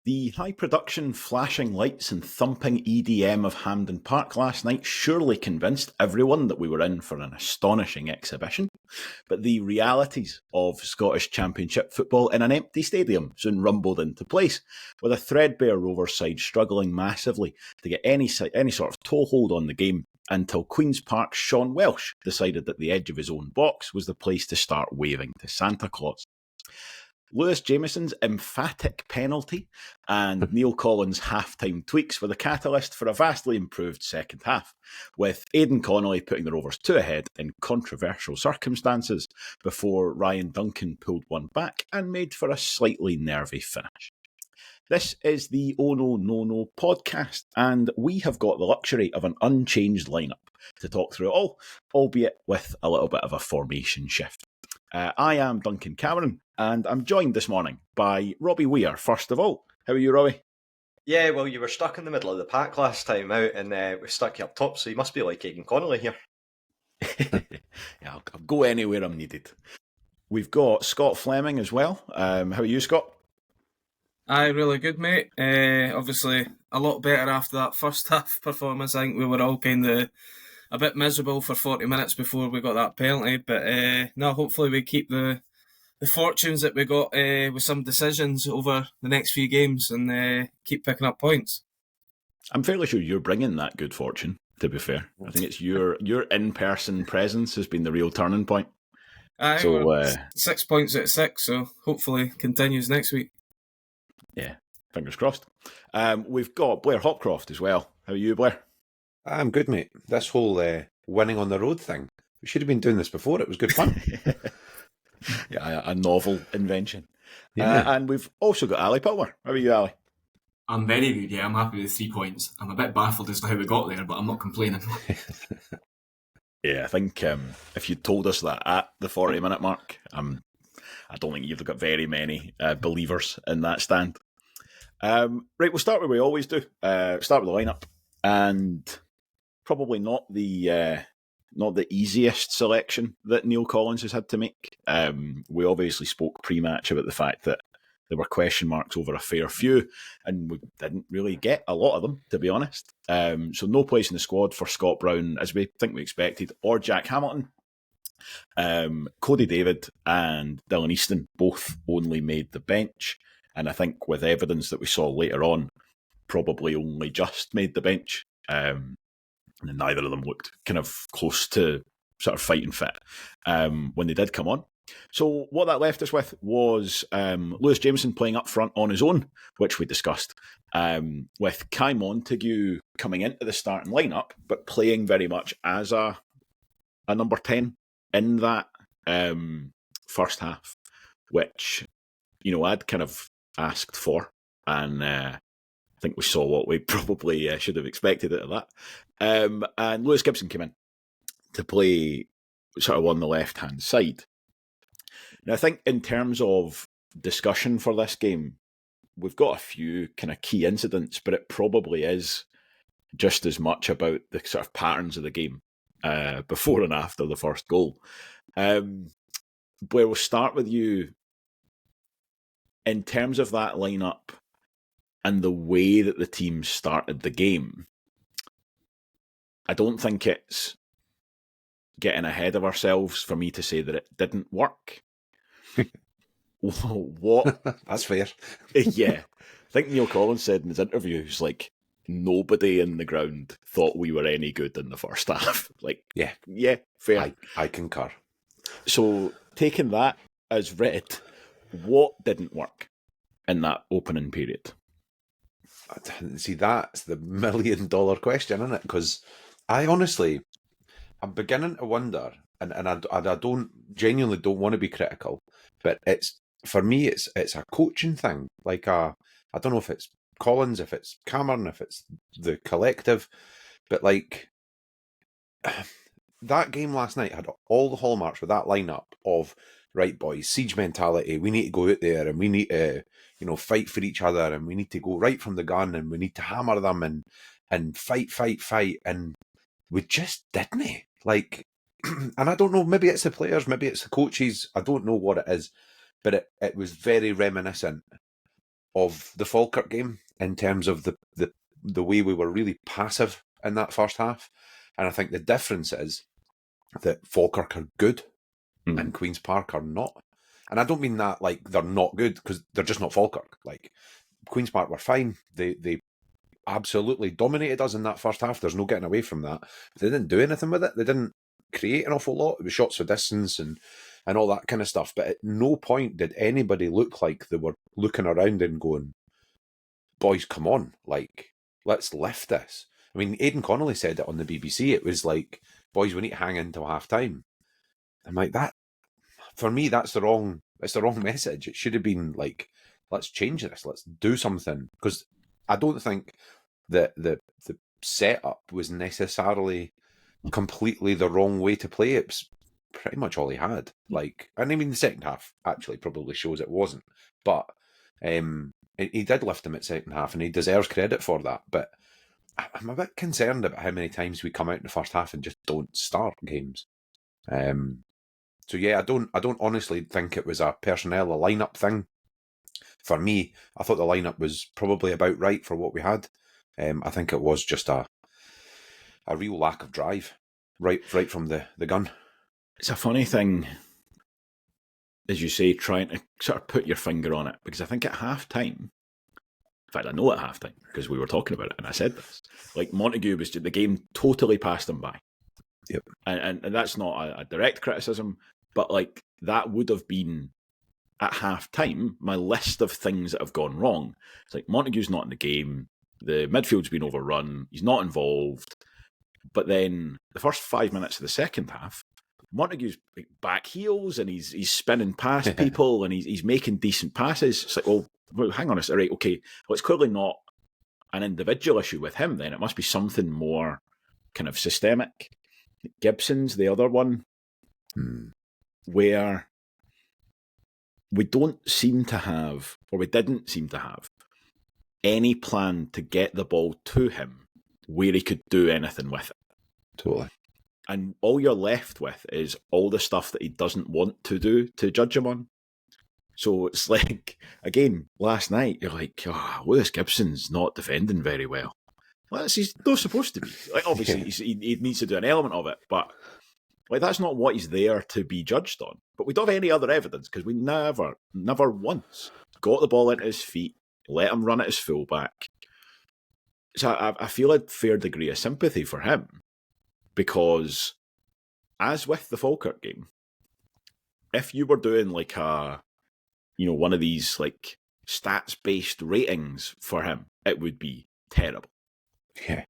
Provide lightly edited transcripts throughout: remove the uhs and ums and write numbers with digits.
The high-production flashing lights and thumping EDM of Hampden Park last night surely convinced everyone that we were in for an astonishing exhibition, but the realities of Scottish Championship football in an empty stadium soon rumbled into place, with a threadbare Rovers side struggling massively to get any sort of toehold on the game until Queen's Park's Sean Welsh decided that the edge of his own box was the place to start waving to Santa Claus. Lewis Jamieson's emphatic penalty and Neil Collins' half-time tweaks were the catalyst for a vastly improved second half, with Aiden Connolly putting the Rovers 2 ahead in controversial circumstances before Ryan Duncan pulled one back and made for a slightly nervy finish. This is the Oh No No No podcast, and we have got the luxury of an unchanged lineup to talk through it all, albeit with a little bit of a formation shift. I am Duncan Cameron, and I'm joined this morning by Robbie Weir, first of all. How are you, Robbie? Yeah, well, you were stuck in the middle of the pack last time out, and we stuck you up top, so you must be like Aiden Connolly here. Yeah, I'll go anywhere I'm needed. We've got Scott Fleming as well. How are you, Scott? Aye, really good, mate. Obviously, a lot better after that first half performance. I think we were all kind of a bit miserable for 40 minutes before we got that penalty. But no, hopefully we keep the fortunes that we got with some decisions over the next few games and keep picking up points. I'm fairly sure you're bringing that good fortune, to be fair. I think it's your in-person presence has been the real turning point. Aye, so 6 points out of 6, so hopefully continues next week. Yeah, fingers crossed. We've got Blair Hopcroft as well. How are you, Blair? I'm good, mate. This whole winning on the road thing, we should have been doing this before. It was good fun. Yeah, a novel invention. Yeah. And we've also got Ali Palmer. How are you, Ali? I'm very good, yeah. I'm happy with 3 points. I'm a bit baffled as to how we got there, but I'm not complaining. Yeah, I think if you'd told us that at the 40-minute mark, I don't think you've got very many believers in that stand. Right, we'll start where we always do. Start with the lineup, and probably not the easiest selection that Neil Collins has had to make. We obviously spoke pre-match about the fact that there were question marks over a fair few, and we didn't really get a lot of them, to be honest. So no place in the squad for Scott Brown, as we think we expected, or Jack Hamilton. Cody David and Dylan Easton both only made the bench, and I think with evidence that we saw later on, probably only just made the bench. And neither of them looked kind of close to sort of fighting fit when they did come on. So what that left us with was Lewis Jamieson playing up front on his own, which we discussed, with Kai Montague coming into the starting lineup, but playing very much as a number 10 in that first half, which, you know, I'd kind of asked for, and I think we saw what we probably should have expected out of that. And Lewis Gibson came in to play sort of on the left-hand side. Now, I think in terms of discussion for this game, we've got a few kind of key incidents, but it probably is just as much about the sort of patterns of the game before and after the first goal. Blair, we'll start with you. In terms of that lineup and the way that the team started the game, I don't think it's getting ahead of ourselves for me to say that it didn't work. What? That's fair. Yeah. I think Neil Collins said in his interviews, like, nobody in the ground thought we were any good in the first half. Like, yeah, fair. I concur. So, taking that as read, what didn't work in that opening period? See, that's the $1 million question, isn't it? Because I'm beginning to wonder, and I genuinely don't want to be critical, but for me, it's a coaching thing. Like, I don't know if it's Collins, if it's Cameron, if it's the collective, but like that game last night had all the hallmarks with that lineup of, right, boys, siege mentality. We need to go out there and we need to, fight for each other, and we need to go right from the gun, and we need to hammer them and fight. And we just didn't. Like, and I don't know, maybe it's the players, maybe it's the coaches. I don't know what it is, but it was very reminiscent of the Falkirk game in terms of the way we were really passive in that first half. And I think the difference is that Falkirk are good and Queen's Park are not. And I don't mean that like they're not good, because they're just not Falkirk. Like, Queen's Park were fine. They absolutely dominated us in that first half. There's no getting away from that. But they didn't do anything with it. They didn't create an awful lot. It was shots for distance and all that kind of stuff. But at no point did anybody look like they were looking around and going, boys, come on, like, let's lift this. I mean, Aiden Connolly said it on the BBC. It was like, boys, we need to hang in till half time. I'm like, that, for me, it's the wrong message. It should have been like, let's change this, let's do something. Because I don't think that the setup was necessarily completely the wrong way to play. It was pretty much all he had. Like, and I mean, the second half actually probably shows it wasn't. But he did lift him at second half, and he deserves credit for that. But I'm a bit concerned about how many times we come out in the first half and just don't start games. So yeah, I don't honestly think it was a personnel, a lineup thing. For me, I thought the lineup was probably about right for what we had. I think it was just a real lack of drive, right from the gun. It's a funny thing, as you say, trying to sort of put your finger on it, because I think at half-time, in fact, I know at half-time, because we were talking about it, and I said this, like, Montague was, the game totally passed him by. Yep. And that's not a direct criticism, but, like, that would have been, at half-time, my list of things that have gone wrong. It's like, Montague's not in the game, the midfield's been overrun, he's not involved, but then the first 5 minutes of the second half, Montague's back heels and he's spinning past people and he's making decent passes. It's like, well, hang on a second, right, okay, well, it's clearly not an individual issue with him then. It must be something more kind of systemic. Gibson's the other one, where we don't seem to have, or we didn't seem to have, any plan to get the ball to him where he could do anything with it. Totally. And all you're left with is all the stuff that he doesn't want to do to judge him on. So it's like, again, last night, you're like, Lewis Gibson's not defending very well. Well, he's not supposed to be. Like, obviously, he needs to do an element of it, but like, that's not what he's there to be judged on. But we don't have any other evidence, because we never once got the ball into his feet, let him run at his fullback. So I feel a fair degree of sympathy for him, because as with the Falkirk game, if you were doing like one of these like stats-based ratings for him, it would be terrible. Yeah.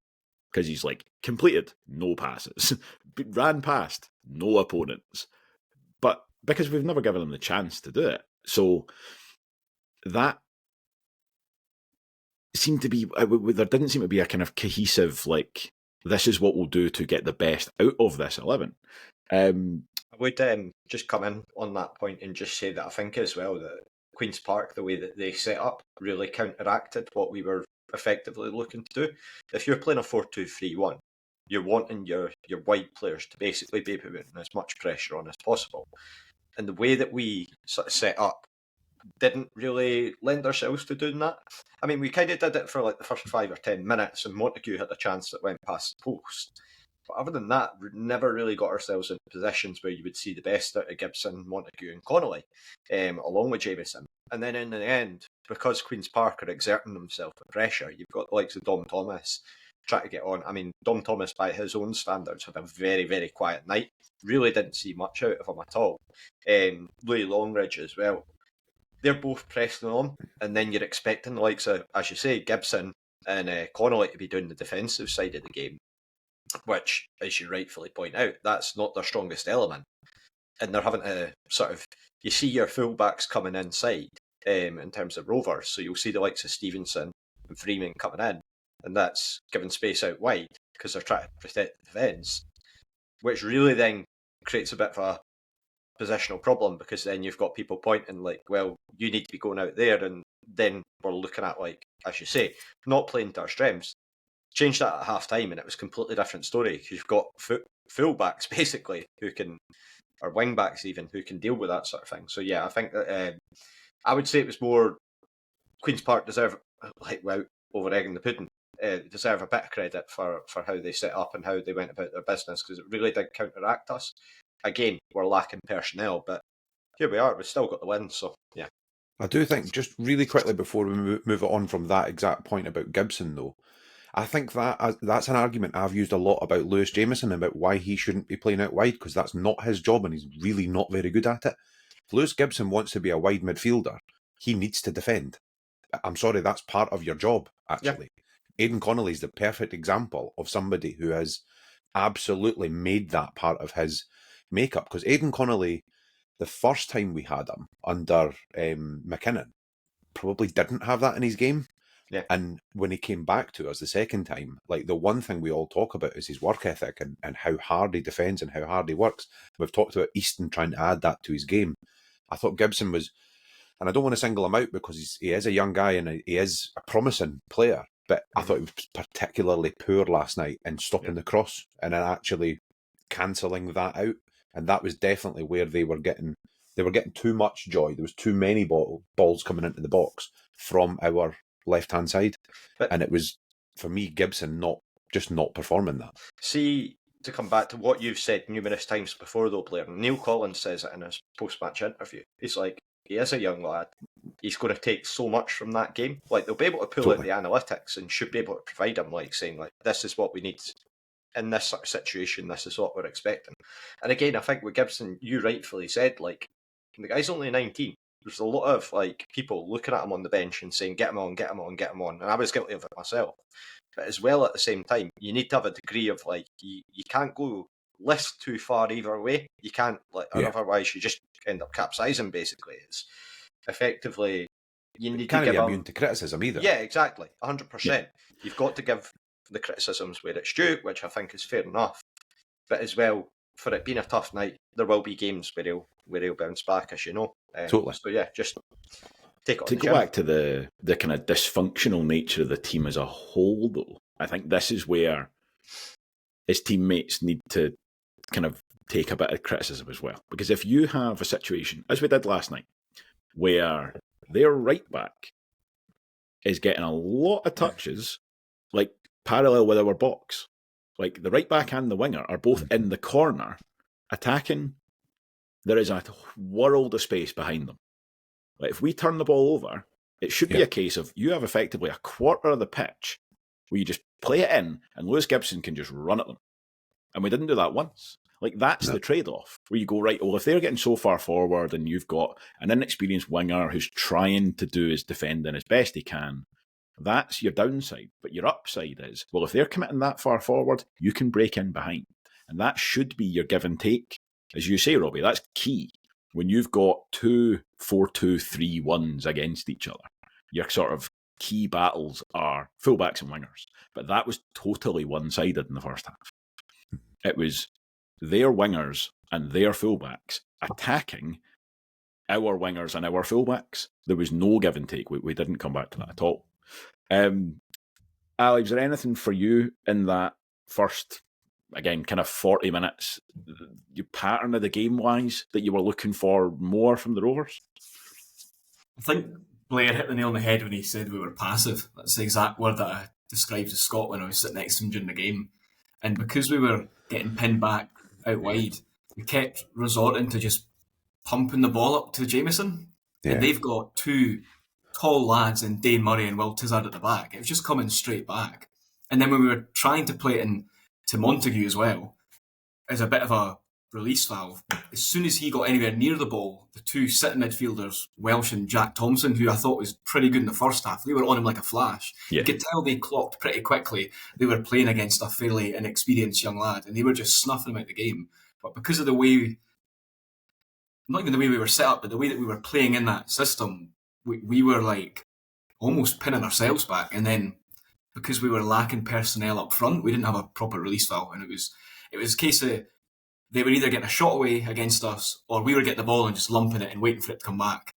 Because he's like, completed, no passes. Ran past, no opponents. But because we've never given him the chance to do it. So that seemed to be, there didn't seem to be a kind of cohesive, like, this is what we'll do to get the best out of this 11. I would just come in on that point and just say that I think as well that Queen's Park, the way that they set up, really counteracted what we were effectively looking to do. If you're playing a 4-2-3-1, you're wanting your wide players to basically be putting as much pressure on as possible. And the way that we sort of set up didn't really lend ourselves to doing that. I mean, we kind of did it for like the first 5 or 10 minutes, and Montague had a chance that went past the post. But other than that, we never really got ourselves in positions where you would see the best out of Gibson, Montague and Connolly, along with Jamieson. And then in the end, because Queen's Park are exerting themselves with pressure, you've got the likes of Dom Thomas trying to get on. I mean, Dom Thomas, by his own standards, had a very, very quiet night. Really didn't see much out of him at all. Louis Longridge as well. They're both pressing on, and then you're expecting the likes of, as you say, Gibson and Connolly to be doing the defensive side of the game, which, as you rightfully point out, that's not their strongest element. And they're having to sort of, you see your fullbacks coming inside in terms of Rovers, so you'll see the likes of Stevenson and Freeman coming in, and that's giving space out wide because they're trying to protect the defence, which really then creates a bit of a positional problem, because then you've got people pointing like, well, you need to be going out there, and then we're looking at, like, as you say, not playing to our strengths. Change that at half time and it was a completely different story, because you've got full-backs basically who can, or wing-backs even, who can deal with that sort of thing. So yeah, I think that I would say it was more Queen's Park deserve, like, well, over egging the pudding, deserve a bit of credit for how they set up and how they went about their business, because it really did counteract us. Again, we're lacking personnel, but here we are. We've still got the win, so yeah. I do think, just really quickly before we move on from that exact point about Gibson, though, I think that's an argument I've used a lot about Lewis Jamieson, about why he shouldn't be playing out wide, because that's not his job and he's really not very good at it. If Lewis Gibson wants to be a wide midfielder, he needs to defend. I'm sorry, that's part of your job, actually. Yeah. Aiden Connolly is the perfect example of somebody who has absolutely made that part of his makeup, because Aiden Connolly, the first time we had him under McKinnon, probably didn't have that in his game. Yeah. And when he came back to us the second time, like, the one thing we all talk about is his work ethic and how hard he defends and how hard he works. We've talked about Easton trying to add that to his game. I thought Gibson was, and I don't want to single him out because he is a young guy and he is a promising player, but I thought he was particularly poor last night in stopping the cross and then actually cancelling that out. And that was definitely where they were getting too much joy. There was too many balls coming into the box from our left-hand side. And it was, for me, Gibson not performing that. See, to come back to what you've said numerous times before, though, Blair, Neil Collins says it in his post-match interview. He's like, he is a young lad. He's going to take so much from that game. Like, they'll be able to pull out the analytics and should be able to provide him, like, saying, like, this is what we need in this sort of situation, this is what we're expecting. And again, I think with Gibson, you rightfully said, like, the guy's only 19. There's a lot of, like, people looking at him on the bench and saying, get him on, get him on, get him on. And I was guilty of it myself. But as well, at the same time, you need to have a degree of, like, you can't go list too far either way. You can't, like, otherwise you just end up capsizing, basically. It's effectively, you need can't to give be immune to criticism either. Yeah, exactly. 100%. You've got to give the criticisms where it's due, which I think is fair enough. But as well, for it being a tough night, there will be games where he'll bounce back, as you know. Totally. So yeah, just take it on to go back to the kind of dysfunctional nature of the team as a whole, though. I think this is where his teammates need to kind of take a bit of criticism as well. Because if you have a situation, as we did last night, where their right back is getting a lot of touches, like parallel with our box. Like, the right back and the winger are both in the corner attacking. There is a world of space behind them. Like, if we turn the ball over, it should be a case of you have effectively a quarter of the pitch where you just play it in and Lewis Gibson can just run at them. And we didn't do that once. Like, that's the trade-off, where you go, right, well, if they're getting so far forward and you've got an inexperienced winger who's trying to do his defending as best he can, that's your downside. But your upside is, well, if they're committing that far forward, you can break in behind. And that should be your give and take. As you say, Robbie, that's key. When you've got 2 4-2-3-1s against each other, your sort of key battles are fullbacks and wingers. But that was totally one-sided in the first half. It was their wingers and their fullbacks attacking our wingers and our fullbacks. There was no give and take. We didn't come back to that at all. Ali, was there anything for you in that first, again, kind of 40 minutes, your pattern of the game-wise, that you were looking for more from the Rovers? I think Blair hit the nail on the head when he said we were passive. That's the exact word that I described to Scott when I was sitting next to him during the game. And because we were getting pinned back out wide, we kept resorting to just pumping the ball up to Jamieson. Yeah. And they've got 2 tall lads in Dane Murray and Will Tizard at the back. It was just coming straight back. And then when we were trying to play it in to Montague as well, as a bit of a release valve, as soon as he got anywhere near the ball, the 2 sitting midfielders, Welsh and Jack Thompson, who I thought was pretty good in the first half, they were on him like a flash. Yeah. You could tell they clocked pretty quickly they were playing against a fairly inexperienced young lad, and they were just snuffing him out the game. But because of the way, not even the way we were set up, but the way that we were playing in that system, we were like almost pinning ourselves back. And then because we were lacking personnel up front, we didn't have a proper release valve, and it was a case of they were either getting a shot away against us, or we were getting the ball and just lumping it and waiting for it to come back.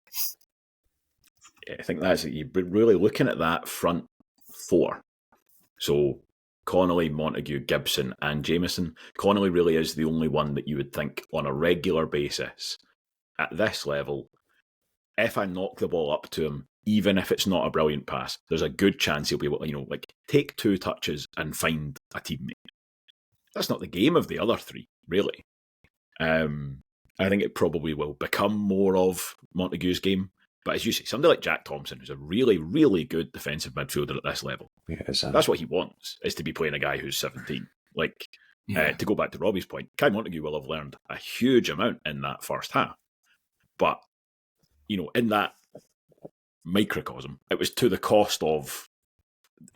Yeah, I think that's it. You've been really looking at that front 4. So Connolly, Montague, Gibson and Jamieson. Connolly really is the only one that you would think on a regular basis at this level, if I knock the ball up to him, even if it's not a brilliant pass, there's a good chance he'll be able to, take 2 touches and find a teammate. That's not the game of the other 3, really. I think it probably will become more of Montague's game. But as you say, somebody like Jack Thompson, who's a really, really good defensive midfielder at this level, that's what he wants, is to be playing a guy who's 17. To go back to Robbie's point, Kai Montague will have learned a huge amount in that first half. But, in that microcosm, it was to the cost of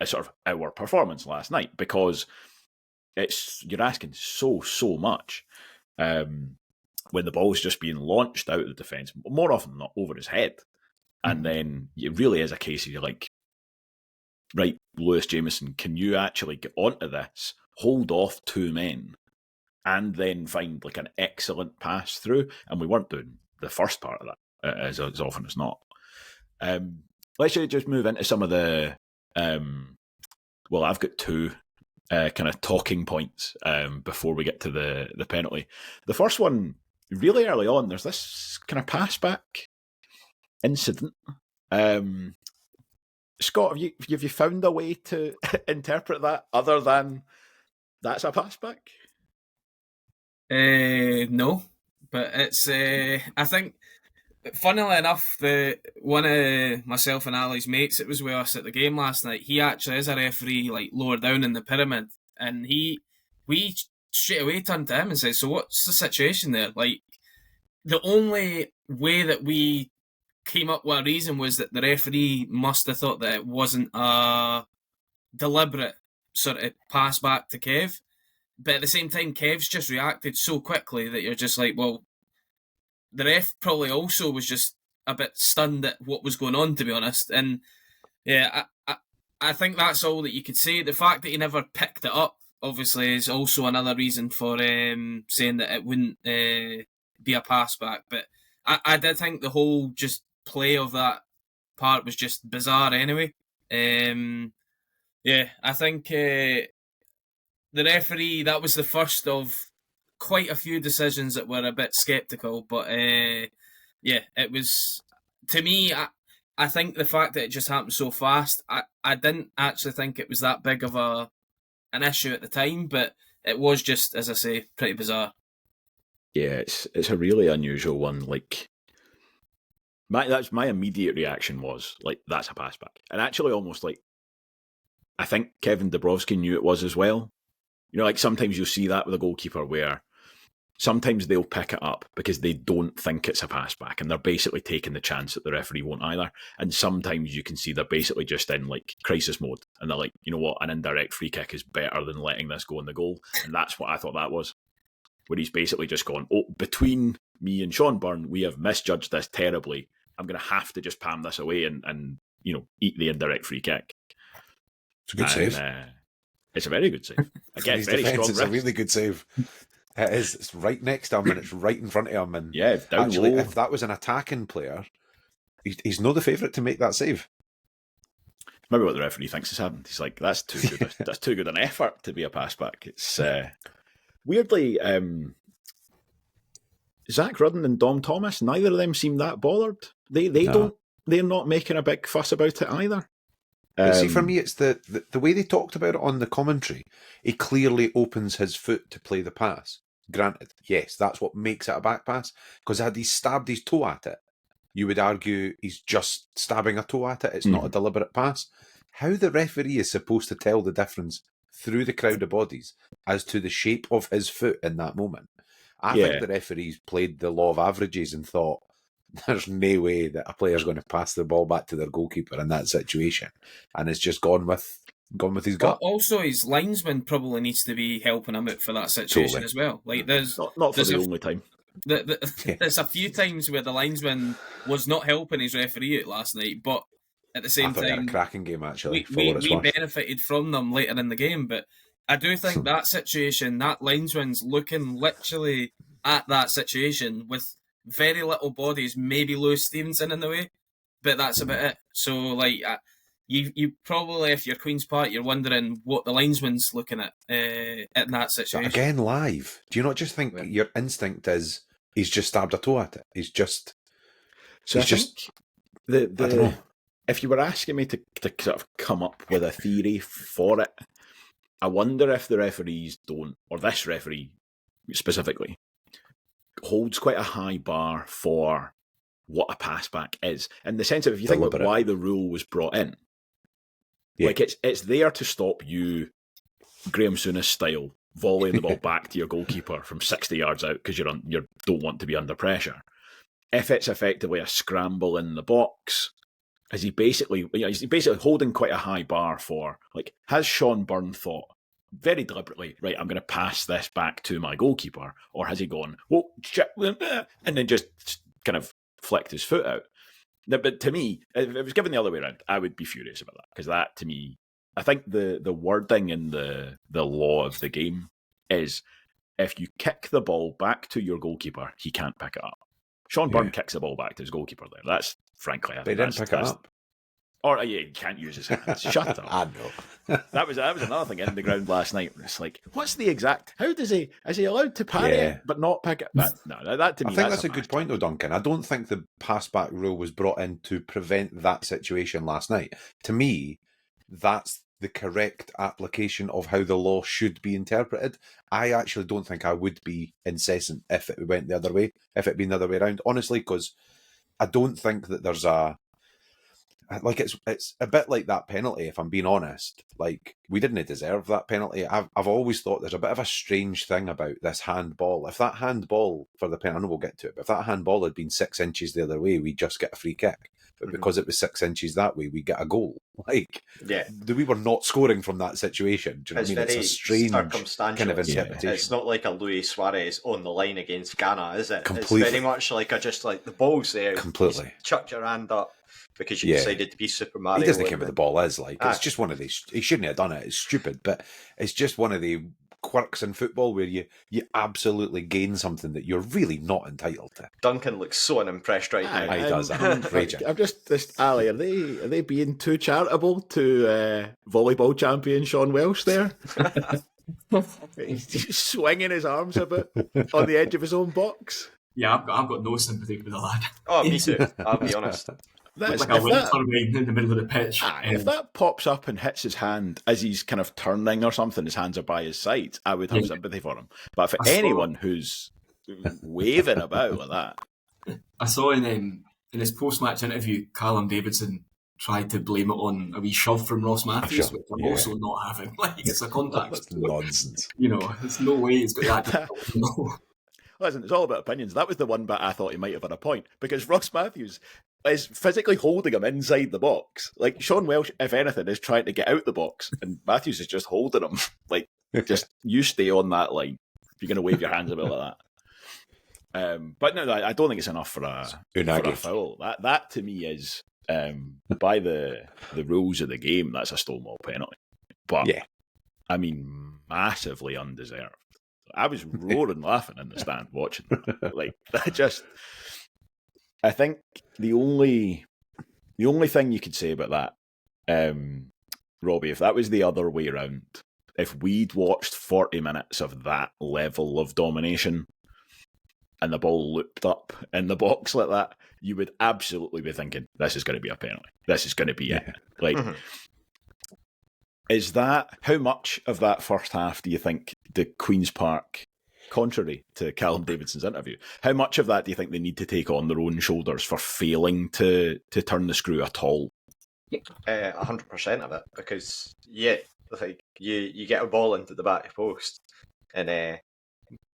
sort of our performance last night, because you're asking so much when the ball's just being launched out of the defence, more often than not over his head. And then it really is a case of you're like, right, Lewis Jamieson, can you actually get onto this, hold off 2 men, and then find an excellent pass through? And we weren't doing the first part of that as often as not. Let's just move into some of the... I've got 2 kind of talking points before we get to the penalty. The first one, really early on, there's this kind of pass back incident. Scott, have you found a way to interpret that other than that's a pass back? No, but it's I think, funnily enough, one of myself and Ali's mates that was with us at the game last night, he actually is a referee lower down in the pyramid, and we straight away turned to him and said, so what's the situation there? The only way that we came up with a reason was that the referee must have thought that it wasn't a deliberate sort of pass back to Kev, but at the same time Kev's just reacted so quickly that you're just like, well, the ref probably also was just a bit stunned at what was going on, to be honest. And yeah, I think that's all that you could say. The fact that he never picked it up, obviously, is also another reason for saying that it wouldn't be a pass back. But I did think the whole just play of that part was just bizarre anyway. I think the referee, that was the first of quite a few decisions that were a bit sceptical, but it was, to me, I think the fact that it just happened so fast, I didn't actually think it was that big of an issue at the time, but it was just, as I say, pretty bizarre. Yeah, it's a really unusual one. My immediate reaction was that's a pass back, and actually almost I think Kevin Dabrowski knew it was as well. Sometimes you'll see that with a goalkeeper where sometimes they'll pick it up because they don't think it's a pass back, and they're basically taking the chance that the referee won't either. And sometimes you can see they're basically just in crisis mode, and they're like, you know what, an indirect free kick is better than letting this go in the goal. And that's what I thought that was, where he's basically just gone, between me and Sean Byrne, we have misjudged this terribly. I'm going to have to just palm this away and eat the indirect free kick. It's a good save. It's a very good save. Again, very strong. It's a really good save. It is. It's right next to him, and it's right in front of him. And yeah, down actually, low. If that was an attacking player, he's not the favourite to make that save. Maybe what the referee thinks has happened. He's like, that's too good. That's too good an effort to be a pass back. It's weirdly, Zak Rudden and Dom Thomas, neither of them seem that bothered. They're not making a big fuss about it either. But see, for me, it's the way they talked about it on the commentary. He clearly opens his foot to play the pass. Granted, yes, that's what makes it a back pass. Because had he stabbed his toe at it, you would argue he's just stabbing a toe at it. It's not a deliberate pass. How the referee is supposed to tell the difference through the crowd of bodies as to the shape of his foot in that moment? I think the referees played the law of averages and thought, there's no way that a player's going to pass the ball back to their goalkeeper in that situation, and it's just gone with his gut. Also, his linesman probably needs to be helping him out for that situation as well. There's not for the only time. There's a few times where the linesman was not helping his referee out last night, but at the same time, they had a cracking game actually. We benefited from them later in the game, but I do think that situation, that linesman's looking literally at that situation with very little bodies, maybe Lewis Stevenson in the way, but that's about it. So, you probably, if you're Queen's Park, you're wondering what the linesman's looking at in that situation. But again, live. Do you not just think your instinct is he's just stabbed a toe at it? I don't know. if you were asking me to sort of come up with a theory for it, I wonder if the referees don't, or this referee specifically, holds quite a high bar for what a pass back is. In the sense of, if you think about why the rule was brought in, like it's there to stop you, Graham Souness style, volleying the ball back to your goalkeeper from 60 yards out because you don't want to be under pressure. If it's effectively a scramble in the box, is he basically holding quite a high bar for, like, has Sean Byrne thought very deliberately, right, I'm going to pass this back to my goalkeeper, or has he gone, whoa, shit, and then just kind of flicked his foot out? But to me, if it was given the other way around, I would be furious about that, because that, to me, I think the wording in the law of the game is, if you kick the ball back to your goalkeeper, he can't pick it up. Sean Byrne kicks the ball back to his goalkeeper there. That's, frankly, They didn't pick it up. Or, he can't use his hands. Shut up. I know. That was another thing in the ground last night. It's like, what's the exact, how does he, is he allowed to parry it but not pick it? No, that to me, I think that's a good point though, Duncan. I don't think the pass back rule was brought in to prevent that situation last night. To me, that's the correct application of how the law should be interpreted. I actually don't think I would be incessant if it went the other way, if it been the other way around, honestly, because I don't think that there's it's a bit like that penalty, if I'm being honest. Like, we didn't deserve that penalty. I've always thought there's a bit of a strange thing about this handball. If that handball for the penalty, I know we'll get to it, but if that handball had been 6 inches the other way, we just get a free kick. But because it was 6 inches that way, we get a goal. Like, we were not scoring from that situation. Do you know what I mean? It's a strange kind of interpretation. It's not like a Luis Suarez on the line against Ghana, is it? Completely. It's very much like the ball's there. Completely. You chuck your hand up because you decided to be Super Mario. He doesn't care what the ball is. Like, it's just one of these. He shouldn't have done it. It's stupid, but it's just one of the quirks in football where you absolutely gain something that you're really not entitled to. Duncan looks so unimpressed right now. He does. I'm just Ali, are they being too charitable to volleyball champion Sean Welsh there? He's swinging his arms about on the edge of his own box. Yeah, I've got no sympathy with the lad. Oh, me too. I'll be honest. Like a wind turbine in the middle of the pitch. If that pops up and hits his hand as he's kind of turning or something, his hands are by his side, I would have sympathy for him. But for anyone who's waving about like that, I saw in his post-match interview, Callum Davidson tried to blame it on a wee shove from Ross Matthews, which I'm also not having. Like, it's a contact. That's nonsense. You know, there's no way he's got that. No. Listen, it's all about opinions. That was the one bit I thought he might have had a point, because Ross Matthews is physically holding him inside the box. Like, Sean Welsh, if anything, is trying to get out the box, and Matthews is just holding him. Like, just, you stay on that line if you're going to wave your hands about like that. But no, I don't think it's enough for a foul. That to me is, by the rules of the game, that's a Stonewall penalty. But, I mean, massively undeserved. I was roaring laughing in the stand watching that. Like, I think the only thing you could say about that, Robbie, if that was the other way around, if we'd watched 40 minutes of that level of domination and the ball looped up in the box like that, you would absolutely be thinking, this is going to be a penalty. This is going to be it. Like, is that, how much of that first half do you think the Queen's Park, contrary to Callum Davidson's interview, how much of that do you think they need to take on their own shoulders for failing to turn the screw at all? 100% of it, because like you get a ball into the back post, and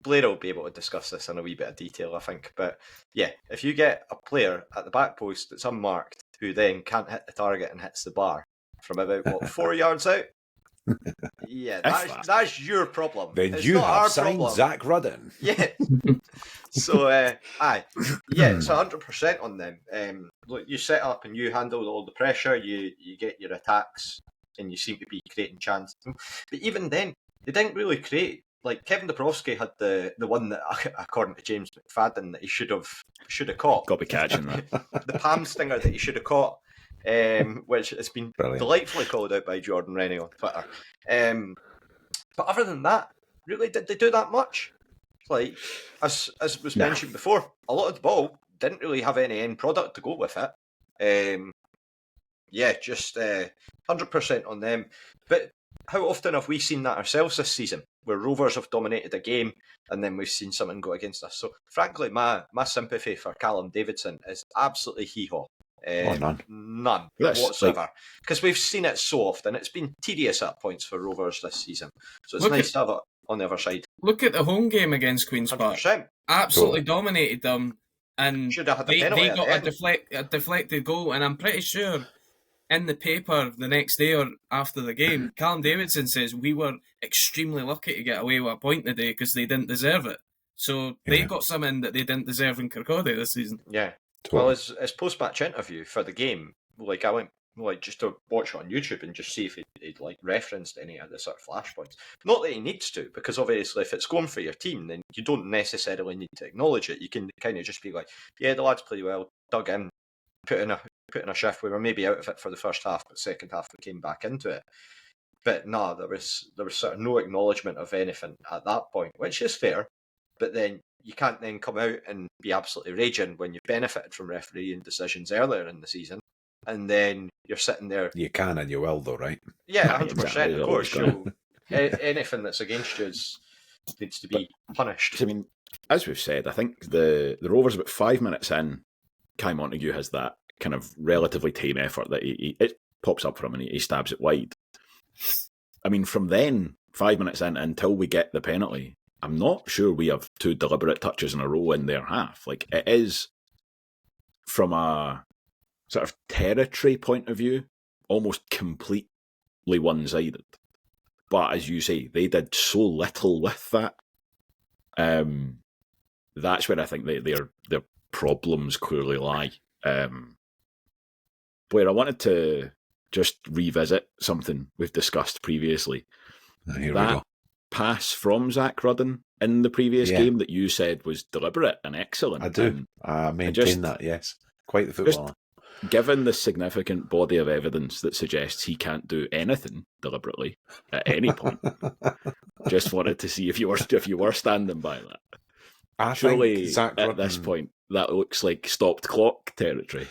Blair will be able to discuss this in a wee bit of detail, I think. But yeah, if you get a player at the back post that's unmarked who then can't hit the target and hits the bar from about 4 yards out, that's your problem. Then it's you not have signed Zak Rudden. Yeah. So it's 100% on them. Look, you set up and you handle all the pressure. You get your attacks, and you seem to be creating chances. But even then, they didn't really create. Like, Kevin Dabrowski had the one that, according to James McFadden, that he should have caught. Got to be catching that. The palm stinger that he should have caught. Which has been delightfully called out by Jordan Rennie on Twitter. But other than that, really, did they do that much? Like, as was mentioned before, a lot of the ball didn't really have any end product to go with it. Yeah, just 100% on them. But how often have we seen that ourselves this season, where Rovers have dominated a game and then we've seen something go against us? So, frankly, my sympathy for Callum Davidson is absolutely hee-haw. None whatsoever. Because we've seen it so often. It's been tedious at points for Rovers this season. So it's nice to have it on the other side. Look at the home game against Queen's 100%. Park. Absolutely dominated them. And should have had they got a deflected goal. And I'm pretty sure in the paper the next day or after the game, Callum Davidson says we were extremely lucky to get away with a point today because they didn't deserve it. So they got something that they didn't deserve in Kirkcaldy this season. Yeah. Well, his post-match interview for the game, I went just to watch it on YouTube and just see if he'd referenced any of the sort of flashpoints. Not that he needs to, because obviously if it's going for your team, then you don't necessarily need to acknowledge it. You can kind of just be like, yeah, the lads played well, dug in, put in a shift. We were maybe out of it for the first half, but second half we came back into it. But no, there was sort of no acknowledgement of anything at that point, which is fair. But then you can't then come out and be absolutely raging when you've benefited from refereeing decisions earlier in the season, and then you're sitting there. You can and you will, though, right? Yeah, 100%. Of course, anything that's against you needs to be punished. I mean, as we've said, I think the Rovers about 5 minutes in, Kai Montague has that kind of relatively tame effort that it pops up from and he stabs it wide. I mean, from then 5 minutes in until we get the penalty, I'm not sure we have 2 deliberate touches in a row in their half. Like, it is, from a sort of territory point of view, almost completely one-sided. But as you say, they did so little with that. That's where I think their problems clearly lie. Blair, I wanted to just revisit something we've discussed previously. Here we go. Pass from Zak Rudden in the previous game that you said was deliberate and excellent. I do. I maintain that, yes. Quite the footballer. Given the significant body of evidence that suggests he can't do anything deliberately at any point, just wanted to see if you were standing by that. Surely at this point, that looks like stopped clock territory.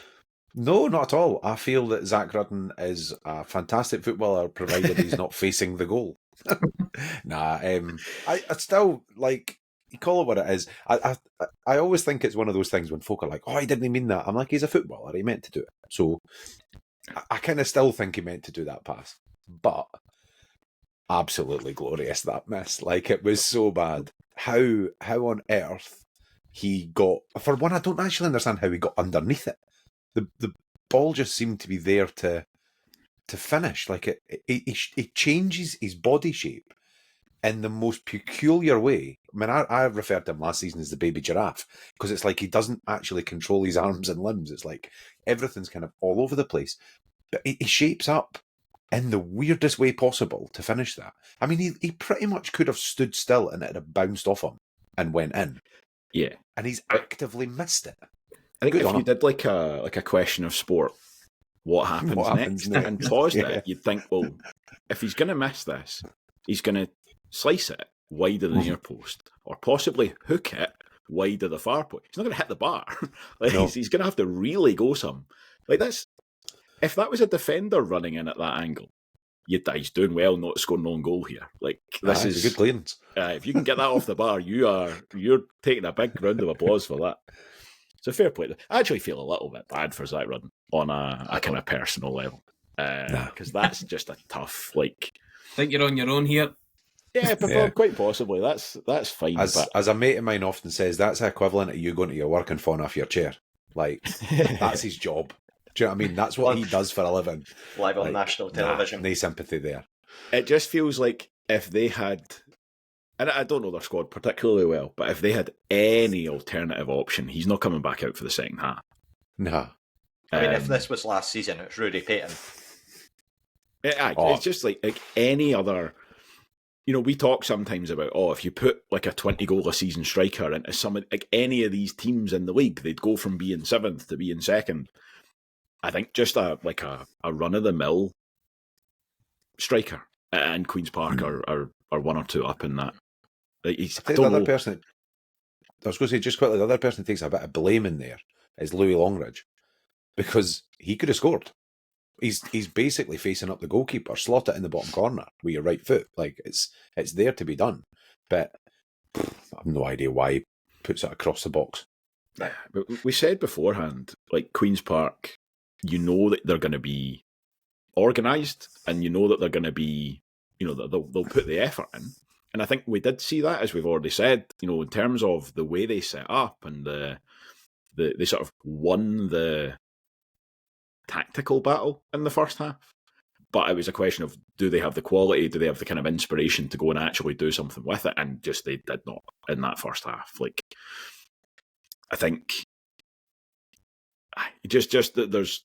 No, not at all. I feel that Zak Rudden is a fantastic footballer, provided he's not facing the goal. I still, like, you call it what it is. I always think it's one of those things when folk are like, oh, he didn't mean that. I'm like, he's a footballer. He meant to do it. So I kind of still think he meant to do that pass. But absolutely glorious, that miss. Like, it was so bad. How on earth he got... For one, I don't actually understand how he got underneath it. The ball just seemed to be there to finish. Like, it changes his body shape in the most peculiar way. I mean, I referred to him last season as the baby giraffe, because it's like he doesn't actually control his arms and limbs. It's like everything's kind of all over the place. But he shapes up in the weirdest way possible to finish that. I mean, he pretty much could have stood still and it'd have bounced off him and went in. Yeah. And he's actively missed it. I think if you did like a question of sport, what happens next? And paused it, you'd think, well, if he's going to miss this, he's going to slice it wide of the near post, or possibly hook it wide of the far post. He's not going to hit the bar. He's going to have to really go some. Like, that's, if that was a defender running in at that angle, he's doing well not scoring an own goal here. Like, this is a good clearance. If you can get that off the bar, you're taking a big round of applause for that. It's a fair play. I actually feel a little bit bad for Zak Rudden on a kind of personal level, because that's just a tough, like... Think you're on your own here? Yeah, quite possibly. That's fine. As a mate of mine often says, that's equivalent to you going to your work and falling off your chair. Like, that's his job. Do you know what I mean? That's what he does for a living. Live on national television. No sympathy there. It just feels like if they had... And I don't know their squad particularly well, but if they had any alternative option, he's not coming back out for the second half. No. I mean, if this was last season, it's Rudy Payton. It's just like any other... You know, we talk sometimes about, if you put like a 20-goal a season striker into some, like any of these teams in the league, they'd go from being 7th to being 2nd. I think just a run-of-the-mill striker and Queen's Park are one or two up in that. Like, I was going to say, just quickly, the other person who takes a bit of blame in there is Louis Longridge, because he could have scored. He's basically facing up the goalkeeper. Slot it in the bottom corner with your right foot. Like it's there to be done. But I have no idea why he puts it across the box. But we said beforehand, like Queen's Park, you know that they're going to be organised, and you know that they're going to be, you know, they'll put the effort in. And I think we did see that, as we've already said, you know, in terms of the way they set up and they sort of won the tactical battle in the first half. But it was a question of, do they have the quality? Do they have the kind of inspiration to go and actually do something with it? And just they did not in that first half. Like, I think just that there's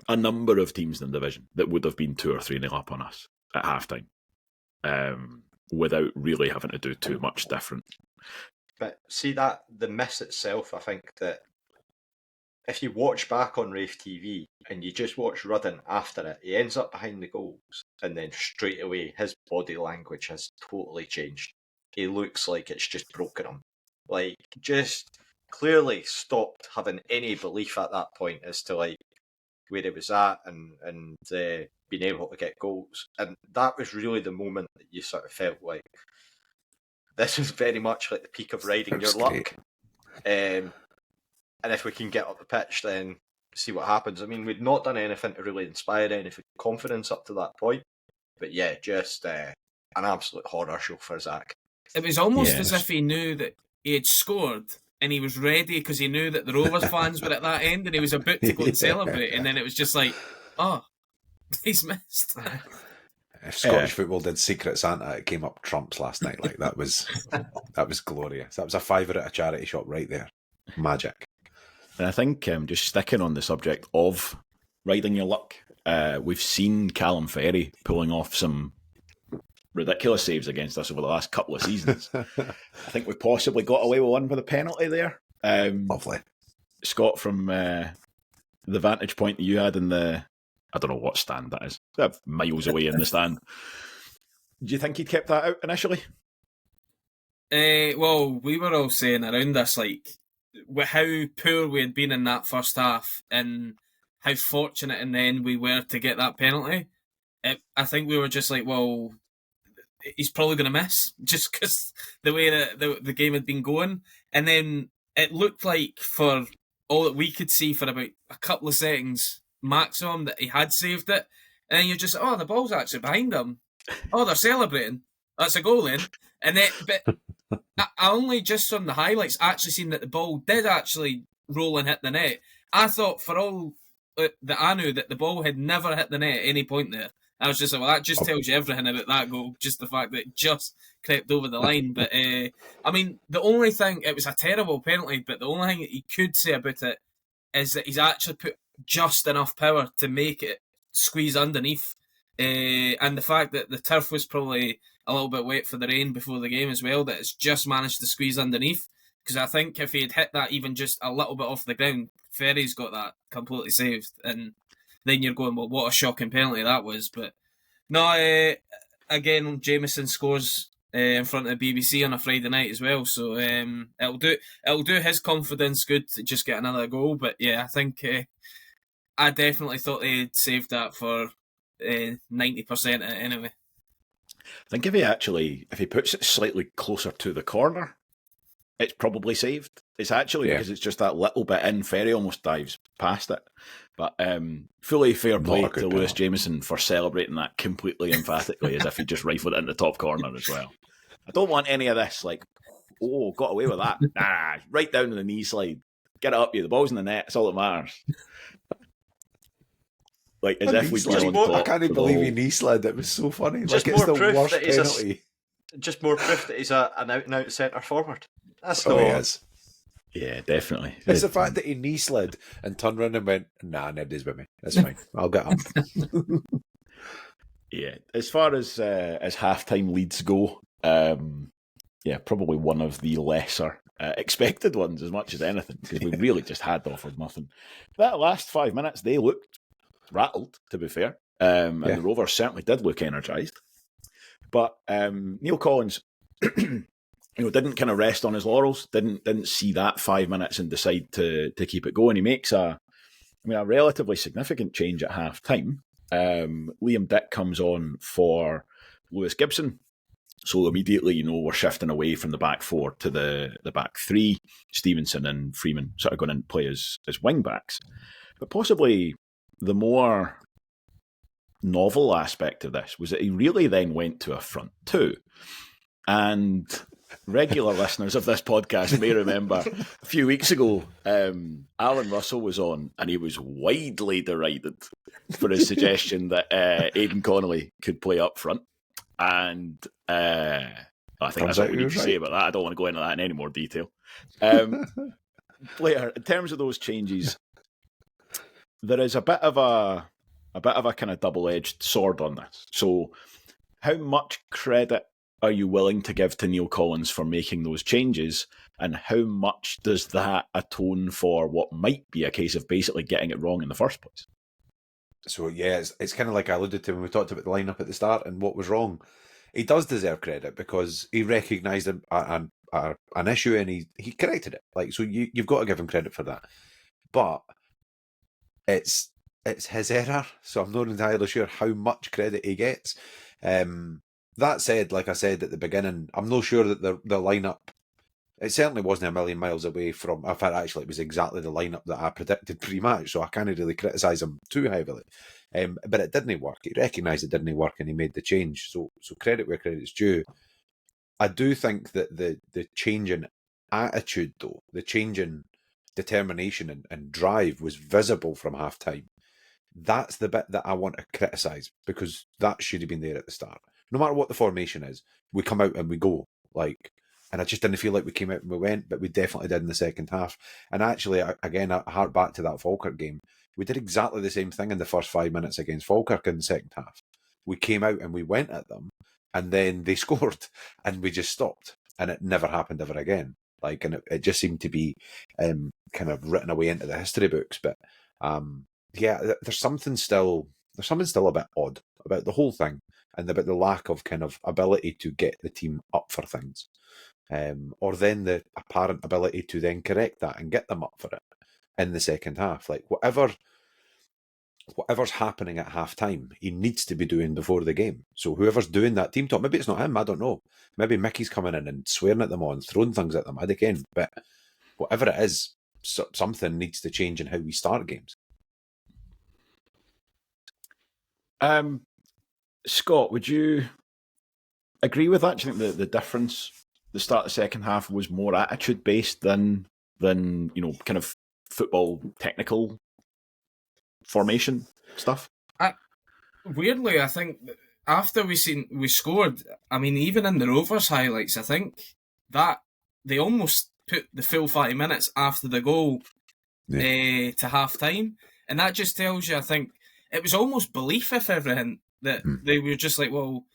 a number of teams in the division that would have been 2 or 3-0 up on us at halftime, without really having to do too much different. But see that the miss itself, I think that if you watch back on Rafe TV and you just watch Rudden after it, he ends up behind the goals, and then straight away his body language has totally changed. He looks like it's just broken him. Like, just clearly stopped having any belief at that point as to like where he was at and being able to get goals. And that was really the moment that you sort of felt like this was very much like the peak of riding your luck. And if we can get up the pitch, then see what happens. I mean, we'd not done anything to really inspire any confidence up to that point. But yeah, just an absolute horror show for Zak. It was almost as if he knew that he had scored and he was ready because he knew that the Rovers fans were at that end and he was about to go and celebrate. And then it was just like, oh, he's missed. If Scottish football did Secret Santa, it came up trumps last night. Like that was glorious. That was a £5 at a charity shop right there. Magic. And I think just sticking on the subject of riding your luck, we've seen Callum Ferry pulling off some ridiculous saves against us over the last couple of seasons. I think we possibly got away with one with a penalty there. Lovely. Scott, from the vantage point that you had in the, I don't know what stand that is, miles away in the stand. Do you think he'd kept that out initially? Well, we were all saying around this, like, how poor we had been in that first half and how fortunate in the end we were to get that penalty. I think we were just like, well, he's probably going to miss just because the way that the game had been going. And then it looked like, for all that we could see, for about a couple of seconds maximum, that he had saved it. And then you're just, oh, the ball's actually behind him. Oh, they're celebrating. That's a goal then. And then, but I only just from the highlights actually seen that the ball did actually roll and hit the net. I thought, for all that I knew, that the ball had never hit the net at any point there. I was just like, well, that just tells you everything about that goal, just the fact that it just crept over the line. But, I mean, the only thing, it was a terrible penalty, but the only thing that you could say about it is that he's actually put just enough power to make it squeeze underneath. And the fact that the turf was probably a little bit wet for the rain before the game as well, that it's just managed to squeeze underneath. Because I think if he had hit that even just a little bit off the ground, Ferry's got that completely saved. And then you're going, well, what a shocking penalty that was. But no, again, Jamieson scores in front of the BBC on a Friday night as well. So it'll do his confidence good to just get another goal. But yeah, I think I definitely thought they had saved that for 90% of it anyway. I think if he puts it slightly closer to the corner, it's probably saved. It's actually because it's just that little bit in. Ferry almost dives past it. But fully fair play to Lewis Jamieson for celebrating that completely emphatically, as if he just rifled it in the top corner as well. I don't want any of this, like, oh, got away with that. Nah, right down to the knee slide. Get it up you. The ball's in the net. It's all that matters. Like, as if we just I can't believe he knee slid. It was so funny. Just like, more it's the proof worst that he's penalty. Just more proof that he's an out-and-out centre forward. That's He is. Yeah, definitely. It's the fact that he knee slid and turned around and went, nah, nobody's with me. That's fine. I'll get up. Yeah, as far as halftime leads go, probably one of the lesser expected ones as much as anything, because we really just had offered nothing. That last 5 minutes, they looked rattled, to be fair, and the Rovers certainly did look energised. But Neil Collins, didn't kind of rest on his laurels. Didn't see that 5 minutes and decide to keep it going. He makes a a relatively significant change at half-time. Liam Dick comes on for Lewis Gibson. So immediately, we're shifting away from the back four to the back three. Stevenson and Freeman sort of going in to play as wing-backs. But possibly the more novel aspect of this was that he really then went to a front two. And regular listeners of this podcast may remember a few weeks ago, Alan Russell was on and he was widely derided for his suggestion that Aiden Connolly could play up front. And I think that's all we need to say about that. I don't want to go into that in any more detail. Blair, in terms of those changes, there is a bit of a kind of double-edged sword on this. So how much credit are you willing to give to Neil Collins for making those changes, and how much does that atone for what might be a case of basically getting it wrong in the first place? So yeah, it's kind of like I alluded to when we talked about the lineup at the start and what was wrong. He does deserve credit because he recognised an issue and he corrected it. Like, so you've got to give him credit for that. But it's his error, so I'm not entirely sure how much credit he gets. That said, like I said at the beginning, I'm not sure that the lineup, it certainly wasn't a million miles away from, in fact, actually, it was exactly the lineup that I predicted pre-match, so I can't really criticise him too heavily. But it didn't work. He recognised it didn't work and he made the change. So credit where credit's due. I do think that the change in attitude, though, the change in determination and drive was visible from half-time. That's the bit that I want to criticise, because that should have been there at the start. No matter what the formation is, we come out and we go. And I just didn't feel like we came out and we went, but we definitely did in the second half. And actually, again, I hark back to that Falkirk game. We did exactly the same thing in the first 5 minutes against Falkirk in the second half. We came out and we went at them, and then they scored, and we just stopped. And it never happened ever again. And it just seemed to be kind of written away into the history books. But yeah, there's something still a bit odd about the whole thing, and about the lack of kind of ability to get the team up for things. Or then the apparent ability to then correct that and get them up for it in the second half. Like whatever's happening at half time, he needs to be doing before the game. So whoever's doing that team talk, maybe it's not him, I don't know. Maybe Mickey's coming in and swearing at them all and throwing things at them. I again, but whatever it is, something needs to change in how we start games. Scott, would you agree with that? Do you think the difference, the start of the second half, was more attitude based than kind of football technical formation stuff? Weirdly, I think after we scored, I mean, even in the Rovers highlights, I think that they almost put the full 40 minutes after the goal to half time, and that just tells you, I think it was almost belief, if everything, that they were just like, well,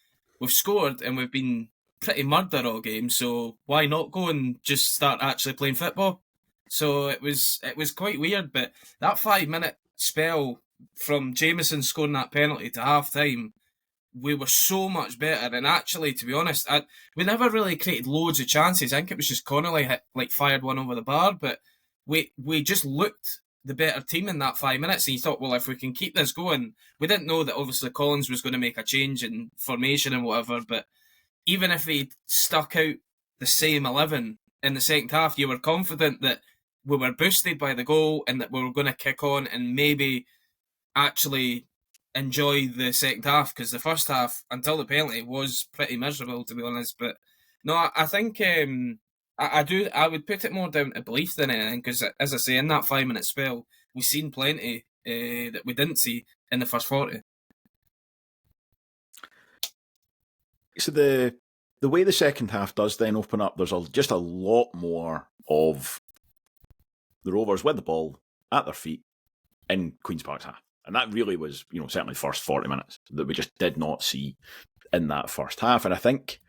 we've scored and we've been pretty murder all game, so why not go and just start actually playing football? So it was quite weird, but that 5 minute spell from Jamieson scoring that penalty to half time, we were so much better. And actually, to be honest, we never really created loads of chances. I think it was just Connolly fired one over the bar, but we just looked the better team in that 5 minutes, and you thought, well, if we can keep this going, we didn't know that obviously Collins was going to make a change in formation and whatever, but even if he stuck out the same 11 in the second half, you were confident that we were boosted by the goal and that we were going to kick on and maybe actually enjoy the second half, because the first half, until the penalty, was pretty miserable, to be honest. But no, I think I would put it more down to belief than anything, because as I say, in that 5 minute spell, we've seen plenty that we didn't see in the first 40. So the way the second half does then open up, there's just a lot more of the Rovers with the ball at their feet in Queen's Park's half. And that really was, certainly the first 40 minutes that we just did not see in that first half. And I think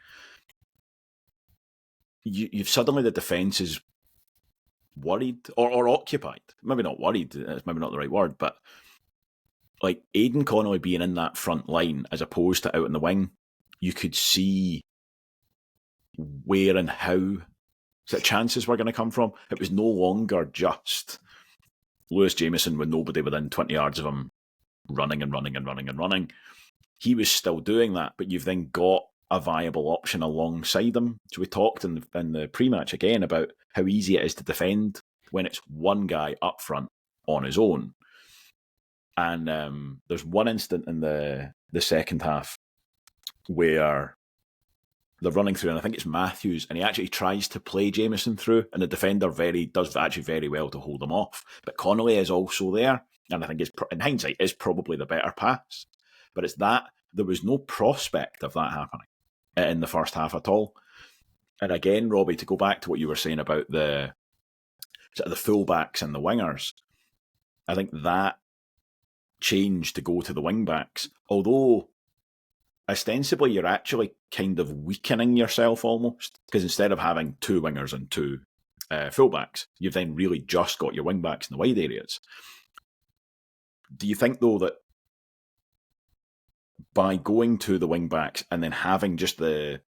you've suddenly, the defence is worried or occupied. Maybe not worried, it's maybe not the right word, but like Aiden Connolly being in that front line as opposed to out in the wing, you could see where and how the chances were going to come from. It was no longer just Lewis Jamieson, with nobody within 20 yards of him, running and running and running and running, he was still doing that, but you've then got a viable option alongside him. So we talked in the pre-match again about how easy it is to defend when it's one guy up front on his own. And there's one instant in the second half where they're running through, and I think it's Matthews, and he actually tries to play Jamieson through, and the defender does actually very well to hold him off. But Connolly is also there, and I think in hindsight is probably the better pass. But it's that there was no prospect of that happening in the first half at all. And again, Robbie, to go back to what you were saying about the fullbacks and the wingers, I think that change to go to the wing-backs, although ostensibly you're actually kind of weakening yourself almost, because instead of having two wingers and two fullbacks, you've then really just got your wing-backs in the wide areas. Do you think, though, that by going to the wing-backs and then having just the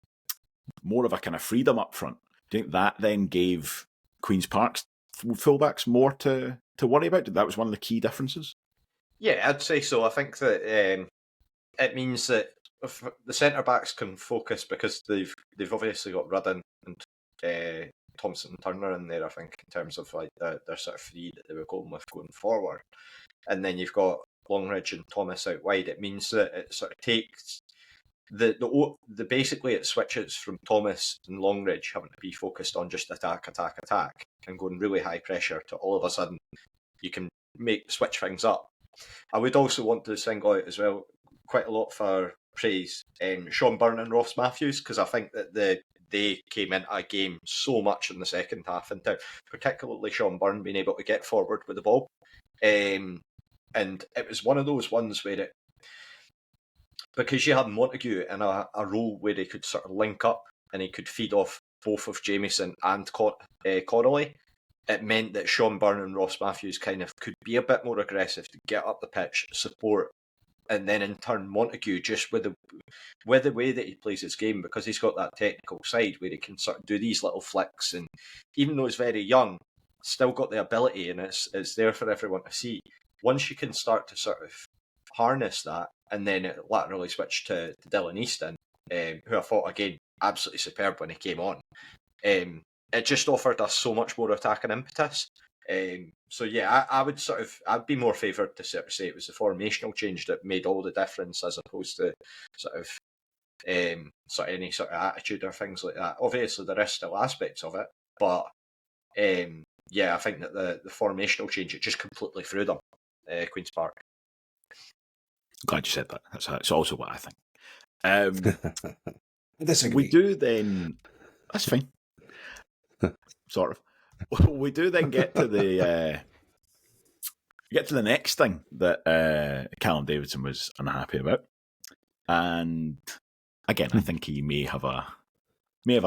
more of a kind of freedom up front, do you think that then gave Queen's Park's fullbacks more to worry about? That was one of the key differences? Yeah, I'd say so. I think that it means that if the centre-backs can focus, because they've obviously got Rudden and Thompson and Turner in there, I think, in terms of like their sort of three that they were going with going forward. And then you've got Longridge and Thomas out wide. It means that it sort of takes basically it switches from Thomas and Longridge having to be focused on just attack and going really high pressure to all of a sudden you can switch things up. I would also want to single out as well quite a lot for praise Sean Byrne and Ross Matthews, because I think that they came into a game so much in the second half, and particularly Sean Byrne being able to get forward with the ball. And it was one of those ones where because you had Montague in a role where he could sort of link up and he could feed off both of Jamieson and Connolly, it meant that Sean Byrne and Ross Matthews kind of could be a bit more aggressive to get up the pitch, support, and then in turn Montague, just with the way that he plays his game, because he's got that technical side where he can sort of do these little flicks, and even though he's very young, still got the ability, and it's there for everyone to see. Once you can start to sort of harness that, and then it laterally switched to Dylan Easton, who I thought, again, absolutely superb when he came on. It just offered us so much more attacking impetus. So yeah, I'd be more favoured to sort of say it was the formational change that made all the difference, as opposed to sort of any sort of attitude or things like that. Obviously, there is still aspects of it, but yeah, I think that the formational change, it just completely threw them, Queen's Park. Glad you said that. That's also what I think. We do then. That's fine. Sort of. We do then get to the next thing that Callum Davidson was unhappy about, and again, I think he may have a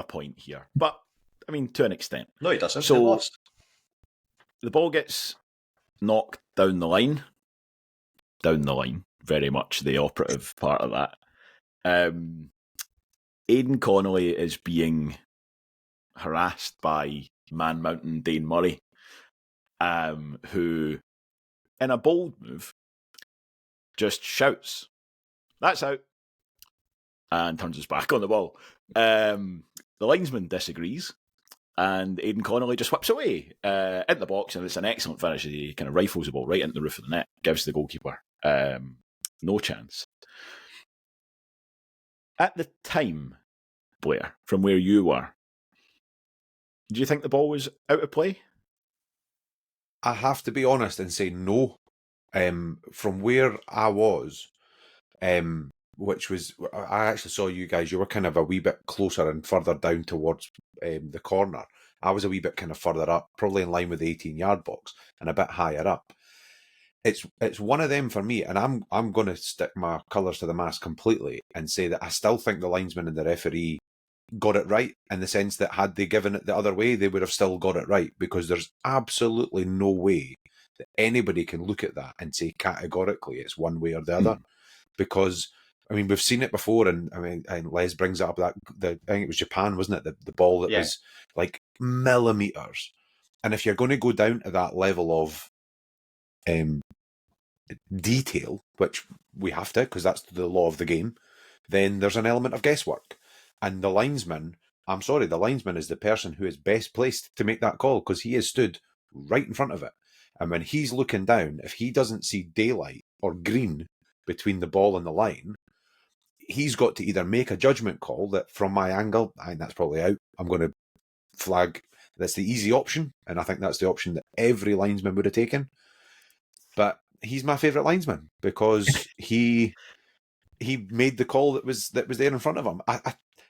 point here, but I mean, to an extent. No, he doesn't. So he lost. The ball gets knocked down the line. Very much the operative part of that. Aiden Connolly is being harassed by Man Mountain Dane Murray, who, in a bold move, just shouts, "That's out," and turns his back on the ball. The linesman disagrees, and Aiden Connolly just whips away into the box, and it's an excellent finish. He kind of rifles the ball right into the roof of the net, gives the goalkeeper no chance. At the time, Blair, from where you were, do you think the ball was out of play? I have to be honest and say no. From where I was, which was, I actually saw you guys, you were kind of a wee bit closer and further down towards the corner. I was a wee bit kind of further up, probably in line with the 18-yard box and a bit higher up. It's one of them for me, and I'm going to stick my colours to the mast completely and say that I still think the linesman and the referee got it right, in the sense that had they given it the other way, they would have still got it right, because there's absolutely no way that anybody can look at that and say categorically it's one way or the other. Because, I mean, we've seen it before, and I mean, and Les brings up that I think it was Japan, wasn't it? The ball that was like millimetres. And if you're going to go down to that level of detail, which we have to because that's the law of the game, then there's an element of guesswork. And the linesman is the person who is best placed to make that call because he is stood right in front of it. And when he's looking down, if he doesn't see daylight or green between the ball and the line, he's got to either make a judgment call that from my angle, I think that's probably out. I'm going to flag. That's the easy option. And I think that's the option that every linesman would have taken. But he's my favourite linesman because he made the call that was there in front of him.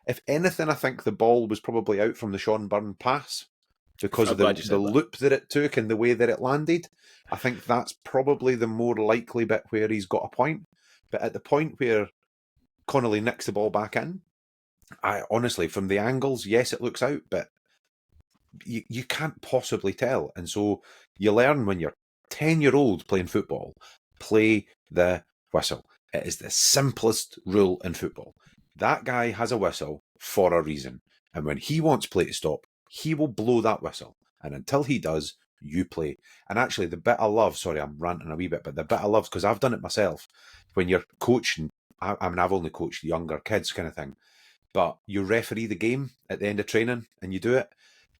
If anything, I think the ball was probably out from the Sean Byrne pass because of the loop that it took and the way that it landed. I think that's probably the more likely bit where he's got a point. But at the point where Connolly nicks the ball back in, I honestly, from the angles, yes, it looks out, but you can't possibly tell. And so you learn when you're 10-year-old playing football, play the whistle. It is the simplest rule in football. That guy has a whistle for a reason. And when he wants play to stop, he will blow that whistle. And until he does, you play. And actually, the bit I love, sorry, I'm ranting a wee bit, but the bit I love, because I've done it myself, when you're coaching, I mean, I've only coached younger kids kind of thing, but you referee the game at the end of training and you do it.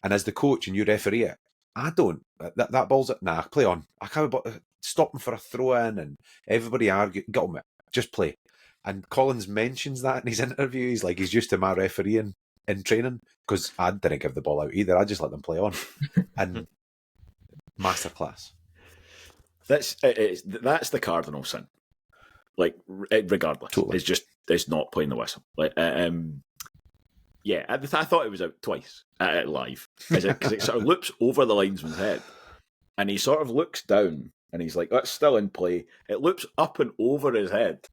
And as the coach and you referee it, I don't. That ball's it. Nah, play on. I can't stop him for a throw in and everybody argue. Get on with it. Just play. And Collins mentions that in his interview. He's like, he's used to my refereeing in training because I didn't give the ball out either. I just let them play on. And masterclass. That's the cardinal sin. Like, regardless, totally. It's not playing the whistle. Like, yeah, I thought it was out twice live because it sort of loops over the linesman's head, and he sort of looks down, and he's like, "That's still in play." It loops up and over his head,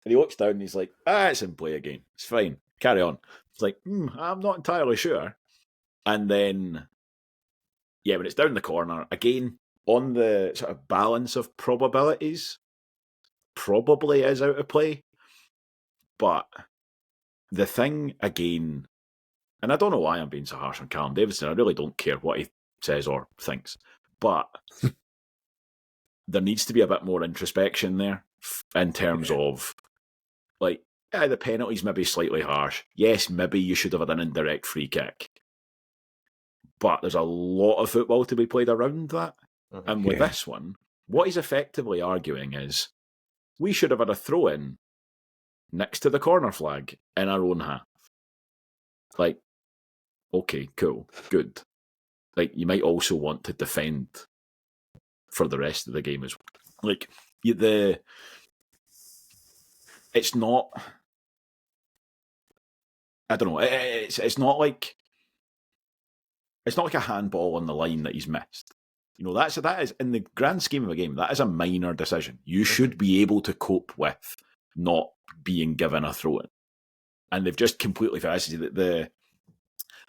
and he looks down, and he's like, "It's in play again. It's fine. Carry on." It's like, I'm not entirely sure. And then, yeah, when it's down the corner again on the sort of balance of probabilities, probably is out of play, but. The thing, again, and I don't know why I'm being so harsh on Callum Davidson, I really don't care what he says or thinks, but there needs to be a bit more introspection there in terms of, like, the penalty's maybe slightly harsh. Yes, maybe you should have had an indirect free kick, but there's a lot of football to be played around that. And with this one, what he's effectively arguing is, we should have had a throw-in next to the corner flag in our own half. Like, okay, cool, good. Like, you might also want to defend for the rest of the game as well. Like, it's not. I don't know. It's not like a handball on the line that he's missed. You know, that is in the grand scheme of a game. That is a minor decision. You should be able to cope with not being given a throw-in. And they've just completely fallacy that the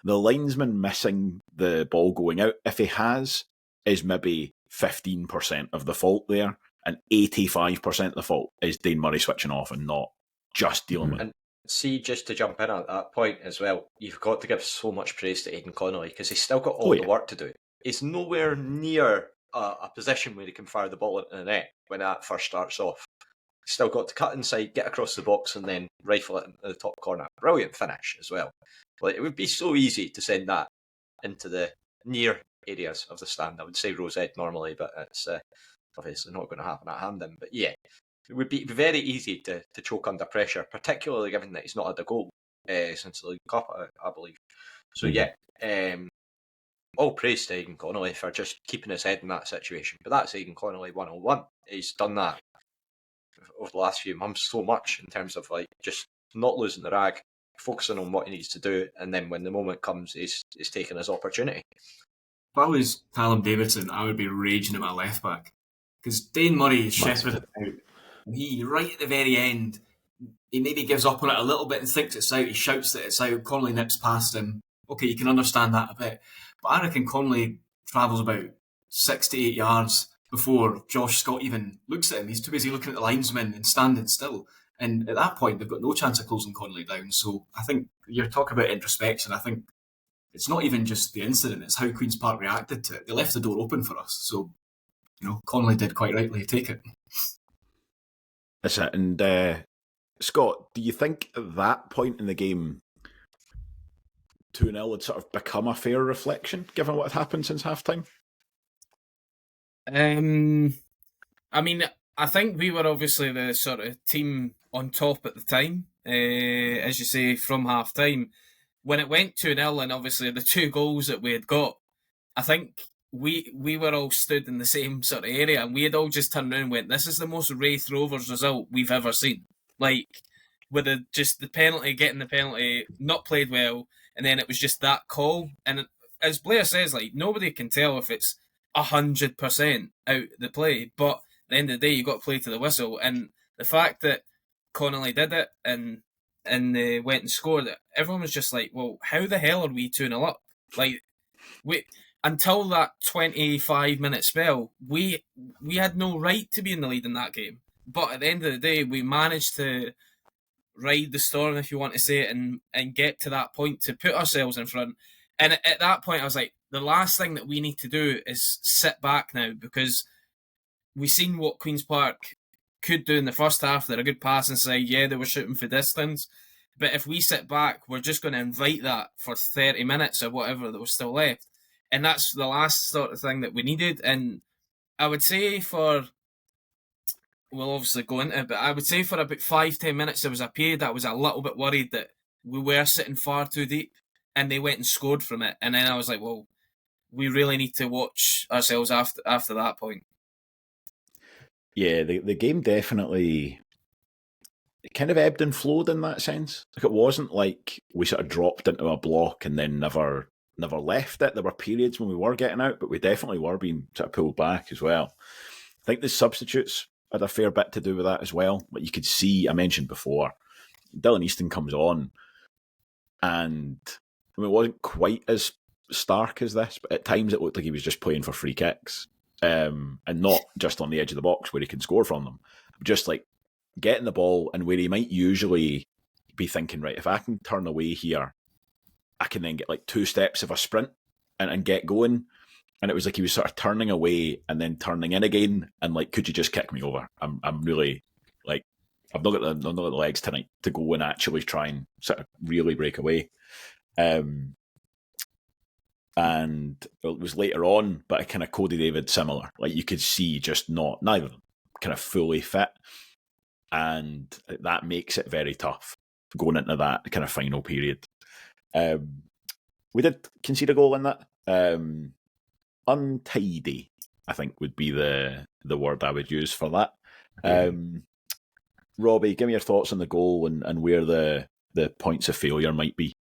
linesman missing the ball going out, if he has, is maybe 15% of the fault there, and 85% of the fault is Dane Murray switching off and not just dealing with it. And see, just to jump in at that point as well, you've got to give so much praise to Aiden Connolly because he's still got all the work to do. He's nowhere near a position where he can fire the ball into the net when that first starts off. Still got to cut inside, get across the box, and then rifle it into the top corner. Brilliant finish as well. Like, it would be so easy to send that into the near areas of the stand. I would say Rose Ed normally, but it's obviously not going to happen at Hampden. But yeah, it would be very easy to choke under pressure, particularly given that he's not had a goal since the League Cup, I believe. So yeah, all praise to Aiden Connolly for just keeping his head in that situation. But that's Aiden Connolly 101. He's done that over the last few months so much in terms of, like, just not losing the rag, focusing on what he needs to do, and then when the moment comes, he's taking his opportunity. If I was Callum Davidson, I would be raging at my left back because Dane Murray is shepherded out, and he, right at the very end, he maybe gives up on it a little bit and thinks it's out. He shouts that it's out. Connolly nips past him. Okay, you can understand that a bit, but I reckon Connolly travels about 6 to 8 yards before Josh Scott even looks at him. He's too busy looking at the linesman and standing still. And at that point, they've got no chance of closing Connolly down. So I think you're talking about introspection. I think it's not even just the incident, it's how Queen's Park reacted to it. They left the door open for us. So Connolly did quite rightly take it. That's it. And Scott, do you think at that point in the game 2-0 had sort of become a fair reflection, given what had happened since half-time? I mean, I think we were obviously the sort of team on top at the time, as you say, from half-time. When it went 2-0 and obviously the 2 goals that we had got, I think we were all stood in the same sort of area and we had all just turned around and went, this is the most Wraith Rovers result we've ever seen. Like, with the penalty, getting the penalty, not played well, and then it was just that call. And as Blair says, like, nobody can tell if it's 100% out the play, but at the end of the day, you got to play to the whistle. And the fact that Connolly did it and they went and scored it, everyone was just like, well, how the hell are we 2-0 up? Like, until that 25-minute spell, we had no right to be in the lead in that game. But at the end of the day, we managed to ride the storm, if you want to say it, and get to that point to put ourselves in front. And at that point, I was like, the last thing that we need to do is sit back now, because we've seen what Queen's Park could do in the first half. They're a good passing side. Yeah, they were shooting for distance. But if we sit back, we're just going to invite that for 30 minutes or whatever that was still left. And that's the last sort of thing that we needed. And I would say we'll obviously go into it, but I would say for about 5-10 minutes, there was a period that I was a little bit worried that we were sitting far too deep and they went and scored from it. And then I was like, well, we really need to watch ourselves after that point. Yeah, the game definitely kind of ebbed and flowed in that sense. Like, it wasn't like we sort of dropped into a block and then never left it. There were periods when we were getting out, but we definitely were being sort of pulled back as well. I think the substitutes had a fair bit to do with that as well. But you could see, I mentioned before, Dylan Easton comes on, and I mean, it wasn't quite as stark as this, but at times it looked like he was just playing for free kicks, and not just on the edge of the box where he can score from them, just like getting the ball and where he might usually be thinking, right, if I can turn away here, I can then get like 2 steps of a sprint and get going. And it was like he was sort of turning away and then turning in again, and like, could you just kick me over? I'm really like, I've not got the legs tonight to go and actually try and sort of really break away. And it was later on, but kind of Cody David similar. Like, you could see just neither of them kind of fully fit, and that makes it very tough going into that kind of final period. We did concede a goal in that. Untidy, I think, would be the word I would use for that. Robbie, give me your thoughts on the goal and where the points of failure might be.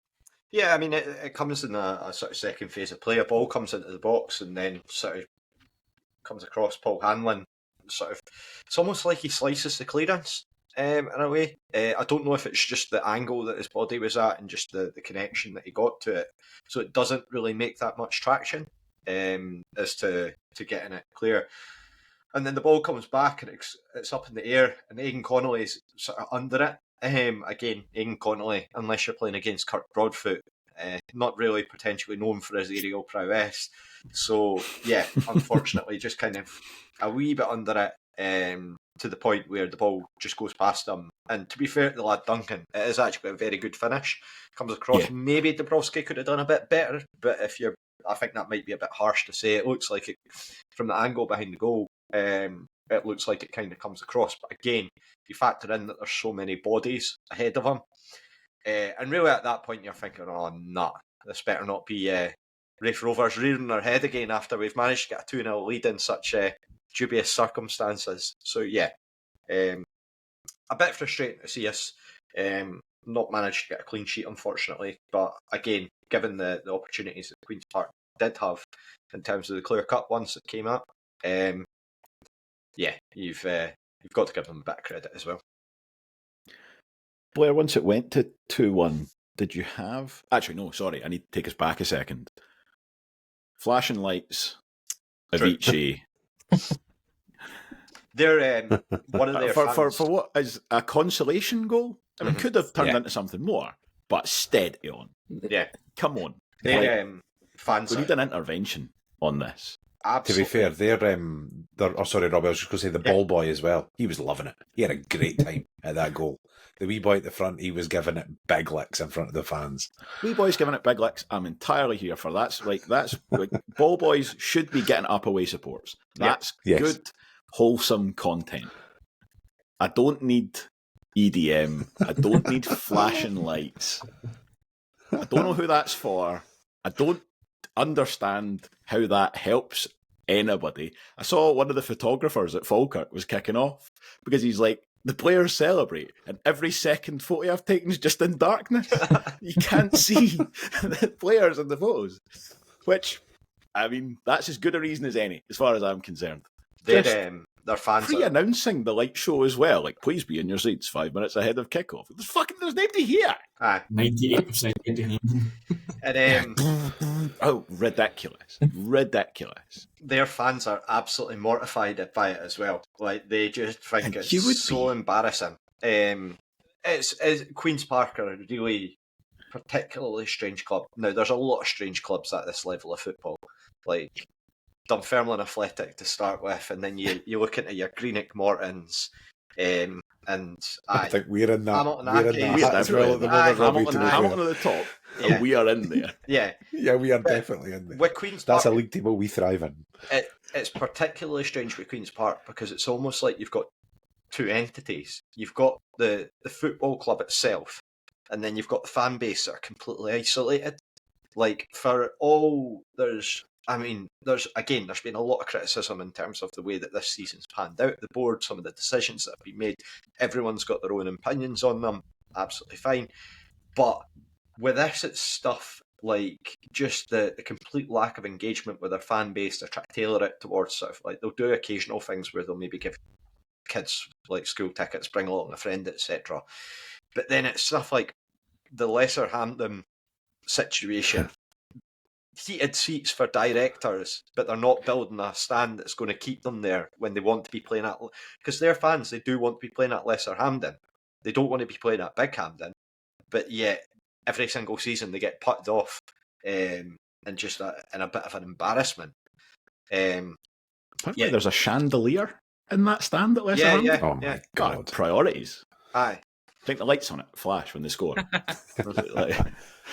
Yeah, I mean, it comes in a sort of second phase of play. A ball comes into the box and then sort of comes across Paul Hanlon. Sort of, it's almost like he slices the clearance in a way. I don't know if it's just the angle that his body was at and just the connection that he got to it. So it doesn't really make that much traction as to getting it clear. And then the ball comes back and it's up in the air, and Aiden Connolly is sort of under it. Again, Aiden Connolly, unless you're playing against Kirk Broadfoot, not really potentially known for his aerial prowess. So, yeah, unfortunately, just kind of a wee bit under it, to the point where the ball just goes past him. And to be fair to the lad Duncan, it is actually a very good finish. Comes across. Yeah. Maybe Dabrowski could have done a bit better, but I think that might be a bit harsh to say. It looks like it, from the angle behind the goal, it looks like it kind of comes across. But again, you factor in that there's so many bodies ahead of him. And really at that point, you're thinking, oh, nah, this better not be Wraith Rovers rearing their head again after we've managed to get a 2-0 lead in such dubious circumstances. So, yeah, a bit frustrating to see us not manage to get a clean sheet, unfortunately. But again, given the opportunities that Queen's Park did have in terms of the clear-cut ones that came up, yeah, you've got to give them a bit of credit as well. Blair, once it went to 2-1, did you have... Actually, no, sorry, I need to take us back a second. Flashing lights, Avicii. They're one of their for what is a consolation goal? I mean, could have turned into something more, but steady on. Yeah. Come on. They're fans. We need an intervention on this. Absolutely. To be fair, Robbie, I was just going to say the ball boy as well. He was loving it. He had a great time at that goal. The wee boy at the front, he was giving it big licks in front of the fans. Wee boys giving it big licks. I'm entirely here for that's like ball boys should be getting up away supports. That's good, wholesome content. I don't need EDM. I don't need flashing lights. I don't know who that's for. I don't understand how that helps anybody. I saw one of the photographers at Falkirk was kicking off because he's like, the players celebrate, and every second photo I've taken is just in darkness. You can't see the players in the photos. Which, I mean, that's as good a reason as any, as far as I'm concerned. Their fans pre-announcing the light show as well. Like, please be in your seats 5 minutes ahead of kickoff. There's nobody here. 98% empty. And oh, ridiculous. Their fans are absolutely mortified by it as well. Like, they just think it's so embarrassing. It's Queen's Park are a really particularly strange club. Now, there's a lot of strange clubs at this level of football. Like Dunfermline Athletic to start with, and then you look into your Greenock Mortons, and I think we're in that. Hamilton Accies as well at the moment. Hamilton at the top, and we are in there. Yeah, we are definitely in there. With Queen's Park, that's a league table we thrive in. It's particularly strange with Queen's Park because it's almost like you've got two entities. You've got the football club itself, and then you've got the fan base that are completely isolated. Like, for all there's been a lot of criticism in terms of the way that this season's panned out. The board, some of the decisions that have been made, everyone's got their own opinions on them. Absolutely fine. But with this, it's stuff like just the complete lack of engagement with their fan base. They're trying to tailor it towards sort of like, they'll do occasional things where they'll maybe give kids like school tickets, bring along a friend, etc. But then it's stuff like the Lesser Hampden situation. Heated seats for directors, but they're not building a stand that's going to keep them there when they want to be playing at... Because they're fans, they do want to be playing at Lesser Hampden. They don't want to be playing at Big Hampden. But yet, every single season, they get putted off and just in a bit of an embarrassment. Apparently there's a chandelier in that stand at Lesser Hampden. Oh my God. Priorities. Aye. I think the lights on it flash when they score.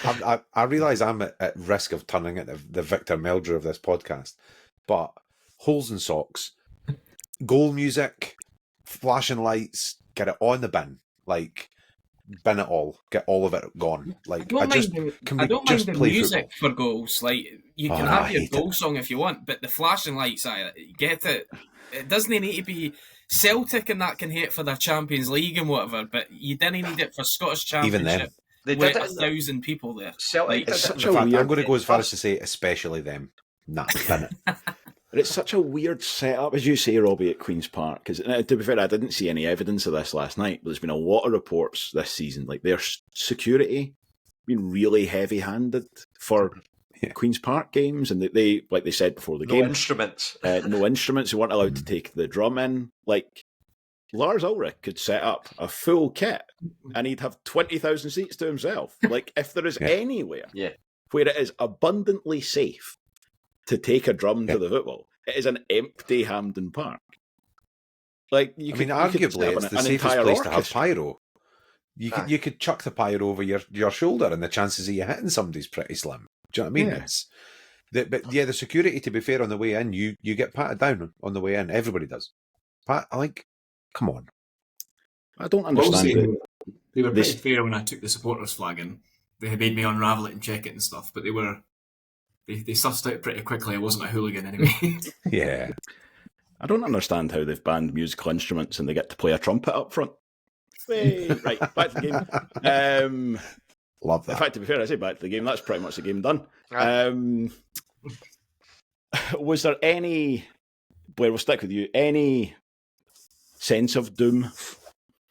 I realise I'm at risk of turning into the Victor Meldrew of this podcast, but holes in socks, goal music, flashing lights, get it on the bin. Like, bin it all. Get all of it gone. Like, I don't mind the music for goals. Like, you can have your goal song if you want, but the flashing lights, I get it. It doesn't need to be... Celtic and that can hate for their Champions League and whatever, but you didn't need it for Scottish Championship. Even them. They with did 1,000 people there. Celtic I'm going to go as far as to say, especially them. Nah, bin it. But it's such a weird setup, as you say, Robbie, at Queen's Park. Because to be fair, I didn't see any evidence of this last night, but there's been a lot of reports this season. Like, their security been really heavy-handed for Queen's Park games, and they like they said before the game, no instruments. No instruments. They weren't allowed to take the drum in. Like, Lars Ulrich could set up a full kit, and he'd have 20,000 seats to himself. Like, if there is anywhere where it is abundantly safe to take a drum to the football, it is an empty Hampden Park. Like, arguably, it's the safest place to have pyro. You could chuck the pyro over your shoulder, and the chances of you hitting somebody's pretty slim. Do you know what I mean? Yeah. The security, to be fair, on the way in, you get patted down on the way in. Everybody does. Come on. I don't understand it. They were pretty fair when I took the supporters flag in. They had made me unravel it and check it and stuff, but they sussed out pretty quickly I wasn't a hooligan anyway. Yeah. I don't understand how they've banned musical instruments and they get to play a trumpet up front. Right, back to the game. Love that. In fact, to be fair, I say back to the game. That's pretty much the game done. Was there any, Blair, we'll stick with you, any sense of doom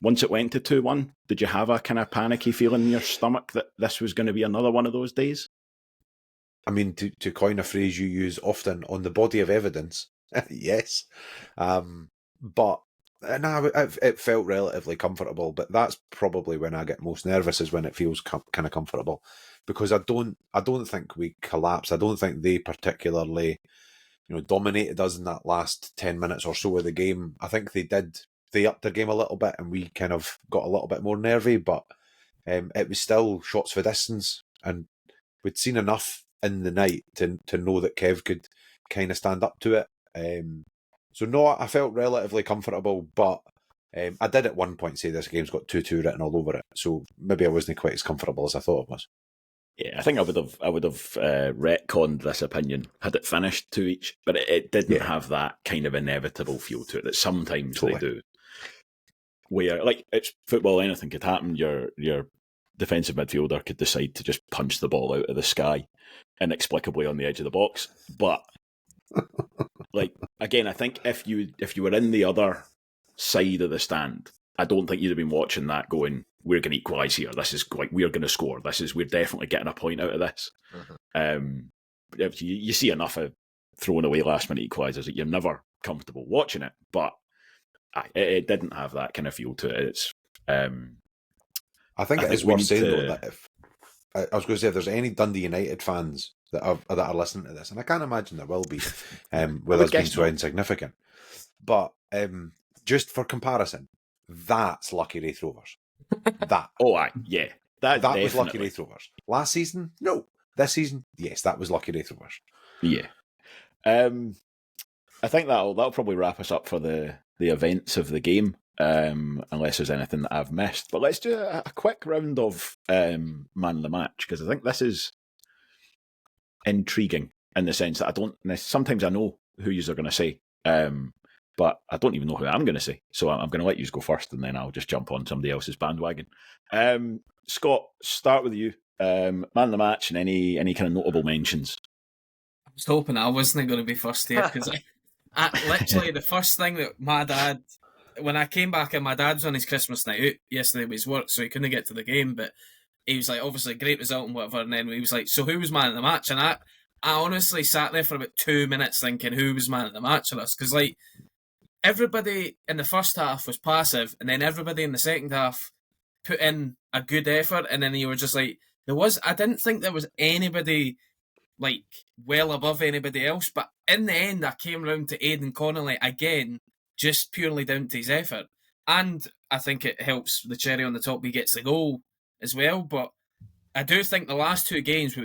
once it went to 2-1? Did you have a kind of panicky feeling in your stomach that this was going to be another one of those days? I mean, to coin a phrase you use often, on the body of evidence, yes. But it felt relatively comfortable, but that's probably when I get most nervous, is when it feels kind of comfortable, because I don't think we collapsed. I don't think they particularly dominated us in that last 10 minutes or so of the game. I think they upped their game a little bit, and we kind of got a little bit more nervy, but it was still shots for distance, and we'd seen enough in the night to know that Kev could kind of stand up to it. So no, I felt relatively comfortable, but I did at one point say this game's got 2-2 written all over it, so maybe I wasn't quite as comfortable as I thought it was. Yeah, I think I would have retconned this opinion had it finished 2 each, but it didn't have that kind of inevitable feel to it that sometimes they do. Where, like, it's football, anything could happen. Your defensive midfielder could decide to just punch the ball out of the sky inexplicably on the edge of the box. But like, again, I think if you were in the other side of the stand, I don't think you'd have been watching that going, we're going to equalise here. This is like, we're going to score. We're definitely getting a point out of this. You see enough of throwing away last minute equalisers that you're never comfortable watching it, but it didn't have that kind of feel to it. It's, I think it is worth saying though that if I was going to say, if there's any Dundee United fans that are listening to this, and I can't imagine there will be, with us being so insignificant, but just for comparison, that's Lucky Wraith Rovers. That that was Lucky Wraith Rovers. Last season, no. This season, yes, that was Lucky Wraith Rovers. Yeah. I think that'll probably wrap us up for the events of the game, unless there's anything that I've missed. But let's do a quick round of man of the match, because I think this is intriguing in the sense that sometimes I know who you are going to say, but I don't even know who I'm going to say. So I'm going to let you go first, and then I'll just jump on somebody else's bandwagon. Scott, start with you. Man of the match and any kind of notable mentions. I was hoping I wasn't going to be first here, because I literally the first thing that my dad, when I came back and my dad was on his Christmas night out yesterday with his work, so he couldn't get to the game, but he was like, obviously great result and whatever, and then he was like, so who was man of the match? And I honestly sat there for about 2 minutes thinking who was man of the match for us, because like everybody in the first half was passive, and then everybody in the second half put in a good effort, and then you were just like, I didn't think there was anybody like well above anybody else, but in the end I came round to Aiden Connolly again, just purely down to his effort, and I think it helps the cherry on the top he gets the goal as well. But I do think the last 2 games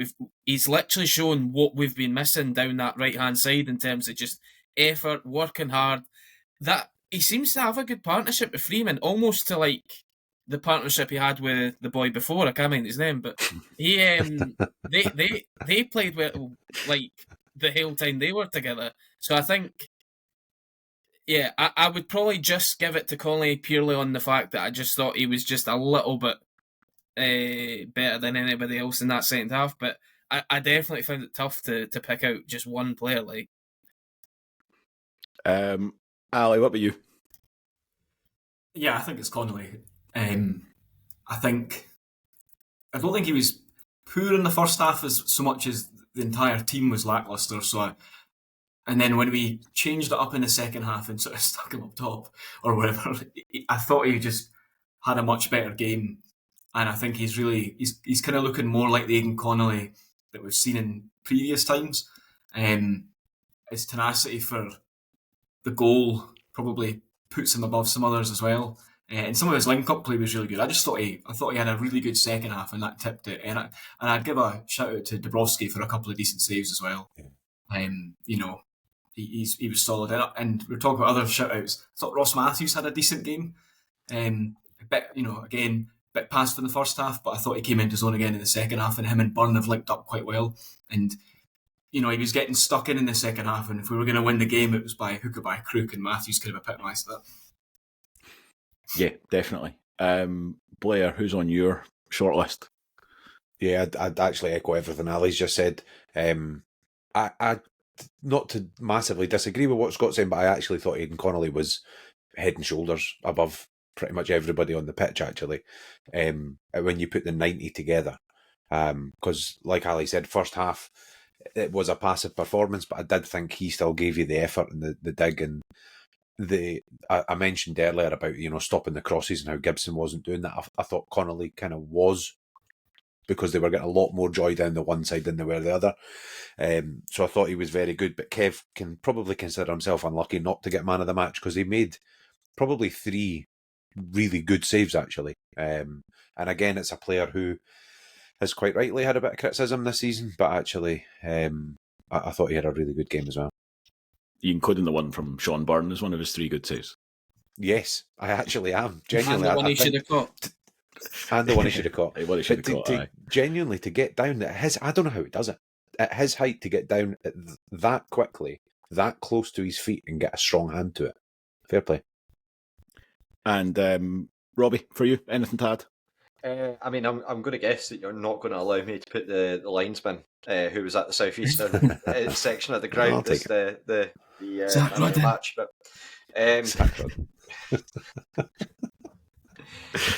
he's literally shown what we've been missing down that right hand side in terms of just effort, working hard. That he seems to have a good partnership with Freeman, almost to like the partnership he had with the boy before. I can't remember his name, but he they played well like the whole time they were together. So I think, yeah, I would probably just give it to Connolly purely on the fact that I just thought he was just a little bit better than anybody else in that second half. But I definitely found it tough to pick out just one player. Like, Ali, what about you? Yeah, I think it's Connolly. I don't think he was poor in the first half as so much as the entire team was lacklustre. And then when we changed it up in the second half and sort of stuck him up top or whatever, I thought he just had a much better game. And I think he's kind of looking more like the Aiden Connolly that we've seen in previous times. His tenacity for the goal probably puts him above some others as well. And some of his link-up play was really good. I thought he had a really good second half, and that tipped it. And I'd give a shout out to Dabrowski for a couple of decent saves as well. He was solid. And we're talking about other shout outs. I thought Ross Matthews had a decent game. A bit passed for the first half, but I thought he came into zone again in the second half, and him and Byrne have linked up quite well. And he was getting stuck in the second half, and if we were going to win the game, it was by hook or by crook, and Matthews could have epitomised that. Yeah, definitely. Blair, who's on your shortlist? Yeah, I'd actually echo everything Ali's just said. I not to massively disagree with what Scott's saying, but I actually thought Aiden Connolly was head and shoulders above pretty much everybody on the pitch, actually, when you put the 90 together. Because, like Ali said, first half, it was a passive performance, but I did think he still gave you the effort and the dig. And I mentioned earlier about stopping the crosses and how Gibson wasn't doing that. I thought Connolly kind of was because they were getting a lot more joy down the one side than they were the other. So I thought he was very good, but Kev can probably consider himself unlucky not to get man of the match because he made probably 3 really good saves, actually. And again, it's a player who has quite rightly had a bit of criticism this season, but actually I thought he had a really good game as well. You including the one from Sean Byrne as one of his 3 good saves? Yes, I actually am. Genuinely, And the one he should have caught. And the one he should have caught. What he should have caught, genuinely, to get down at his... I don't know how he does it. At his height, to get down that quickly, that close to his feet and get a strong hand to it. Fair play. And Robbie, for you, anything to add? I mean, I'm going to guess that you're not going to allow me to put the linesman who was at the southeastern section of the ground as the Zak Rudden. match. But Zak Rudden.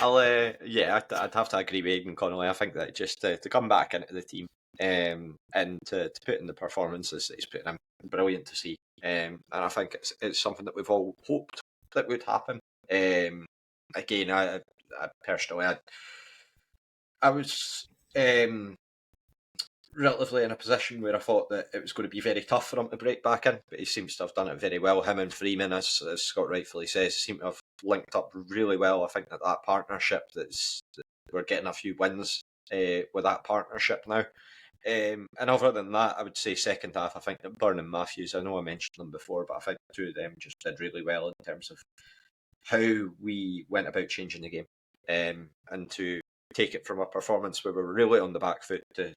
I'd have to agree with Aiden Connolly. I think that just to come back into the team and to put in the performances that he's putting in, brilliant to see. And I think it's something that we've all hoped that would happen. Again, I personally, I was relatively in a position where I thought that it was going to be very tough for him to break back in, but he seems to have done it very well. Him and Freeman, as Scott rightfully says, seem to have linked up really well. I think that partnership, we're getting a few wins with that partnership now. And other than that, I would say second half, I think that Byrne and Matthews, I know I mentioned them before, but I think the 2 of them just did really well in terms of how we went about changing the game, and to take it from a performance where we were really on the back foot to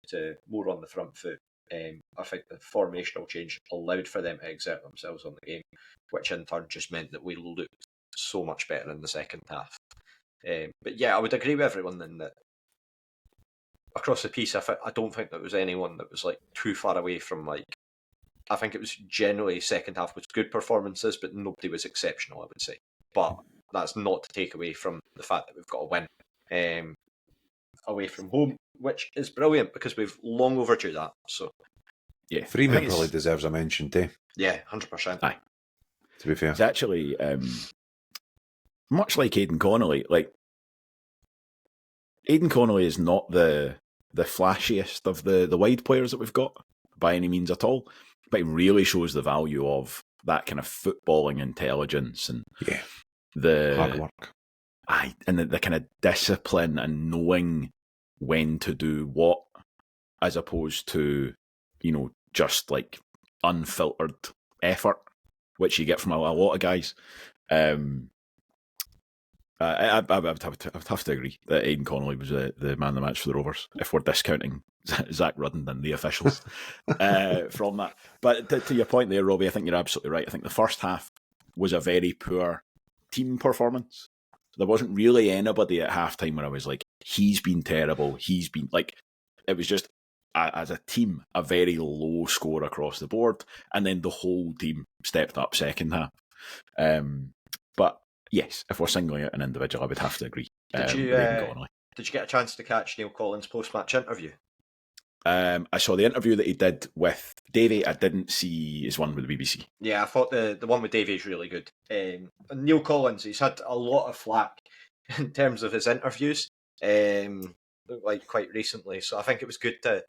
more on the front foot. I think the formational change allowed for them to exert themselves on the game, which in turn just meant that we looked so much better in the second half. But yeah, I would agree with everyone then that across the piece, I don't think there was anyone that was like too far away from like. I think it was generally second half was good performances, but nobody was exceptional, I would say. But that's not to take away from the fact that we've got a win away from home, which is brilliant because we've long overdue that. So, yeah, Freeman probably deserves a mention too. Yeah, 100%. Aye. To be fair, it's actually much like Aiden Connolly. Like Aiden Connolly is not the flashiest of the wide players that we've got by any means at all, but he really shows the value of that kind of footballing intelligence and the hard work. And the kind of discipline and knowing when to do what, as opposed to, just like unfiltered effort, which you get from a lot of guys. I would have to agree that Aiden Connolly was the man of the match for the Rovers, if we're discounting Zak Rudden and the officials from that. But to your point there, Robbie, I think you're absolutely right. I think the first half was a very poor team performance. There wasn't really anybody at halftime where I was like, he's been terrible. He's been like, it was just as a team, a very low score across the board. And then the whole team stepped up second half. But yes, if we're singling out an individual, I would have to agree. Did you get a chance to catch Neil Collins' post-match interview? I saw the interview that he did with Davey. I didn't see his one with the BBC. Yeah, I thought the one with Davey is really good. And Neil Collins, he's had a lot of flack in terms of his interviews, like quite recently. So I think it was good to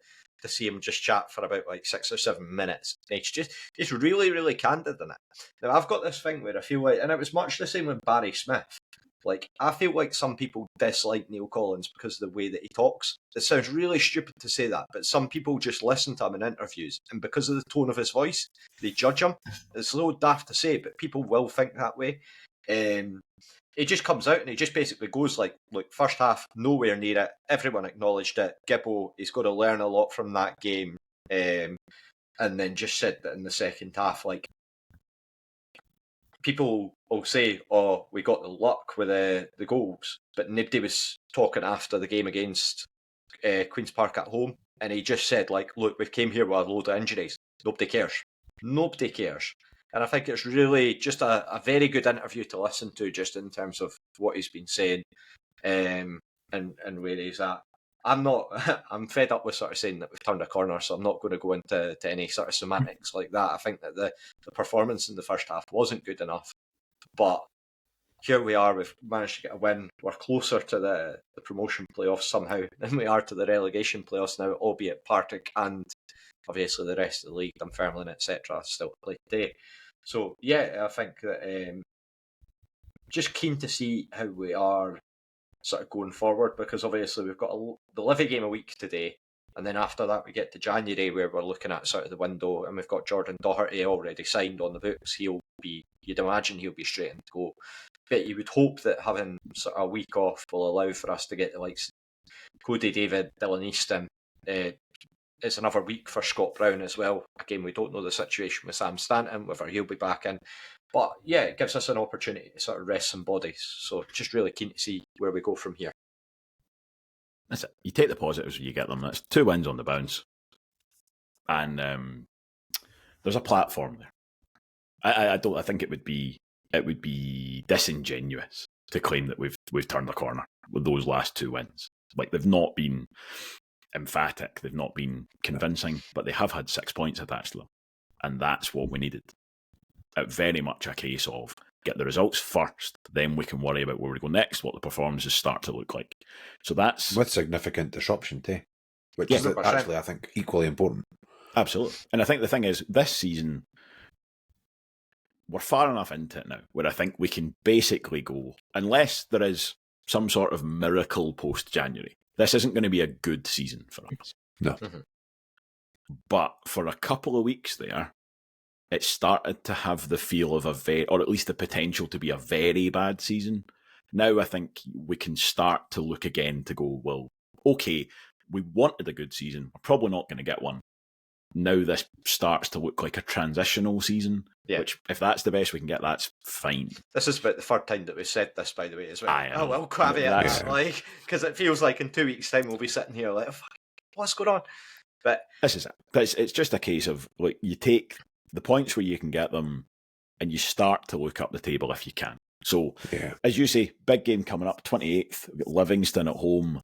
see him just chat for about like 6 or 7 minutes. He's really, really candid in it. Now I've got this thing where I feel like, and it was much the same with Barry Smith. Like, I feel like some people dislike Neil Collins because of the way that he talks. It sounds really stupid to say that, but some people just listen to him in interviews, and because of the tone of his voice, they judge him. It's so daft to say, but people will think that way. He just comes out and he just basically goes like, look, first half, nowhere near it. Everyone acknowledged it. Gibbo, he's got to learn a lot from that game. And then just said that in the second half, like, people will say, oh, we got the luck with the goals, but nobody was talking after the game against Queen's Park at home, and he just said, like, look, we came here with a load of injuries. Nobody cares. Nobody cares. And I think it's really just a very good interview to listen to, just in terms of what he's been saying and where he's at. I'm fed up with sort of saying that we've turned a corner, so I'm not going to go into any sort of semantics like that. I think that the performance in the first half wasn't good enough, but here we are, we've managed to get a win. We're closer to the promotion playoffs somehow than we are to the relegation playoffs now, albeit Partick and obviously the rest of the league, Dunfermline, etc. still play today. So yeah, I think that just keen to see how we are sort of going forward, because obviously we've got the Livy game a week today, and then after that we get to January where we're looking at sort of the window, and we've got Jordan Doherty already signed on the books. You'd imagine he'll be straight in to go. But you would hope that having sort of a week off will allow for us to get the likes of Cody David, Dylan Easton. It's another week for Scott Brown as well. Again, we don't know the situation with Sam Stanton, whether he'll be back in. But yeah, it gives us an opportunity to sort of rest some bodies. So just really keen to see where we go from here. That's it. You take the positives when you get them. That's 2 wins on the bounce. And there's a platform there. I think it would be disingenuous to claim that we've turned the corner with those last 2 wins. Like, they've not been emphatic, they've not been convincing, but they have had 6 points attached to them, and that's what we needed. Very much a case of get the results first, then we can worry about where we go next, what the performances start to look like. So that's with significant disruption too, which Yeah, is 100%. actually, I think, equally important. absolutely. And I think the thing is, this season we're far enough into it now where I think we can basically go, unless there is some sort of miracle post-January, this isn't going to be a good season for us. No. Mhm. But for a couple of weeks there, it started to have the feel of or at least the potential to be a very bad season. Now I think we can start to look again to go, well, okay, we wanted a good season. We're probably not going to get one. Now this starts to look like a transitional season, Yeah. which, if that's the best we can get, that's fine. This is about the third time that we've said this, by the way, as well. I know. Well, caveat That's- that, like, because it feels like in 2 weeks' time we'll be sitting here like, "Fuck, what's going on?" But This is it. It's just a case of, like, you take the points where you can get them and you start to look up the table if you can. So, Yeah. as you say, big game coming up, 28th, we've got Livingston at home.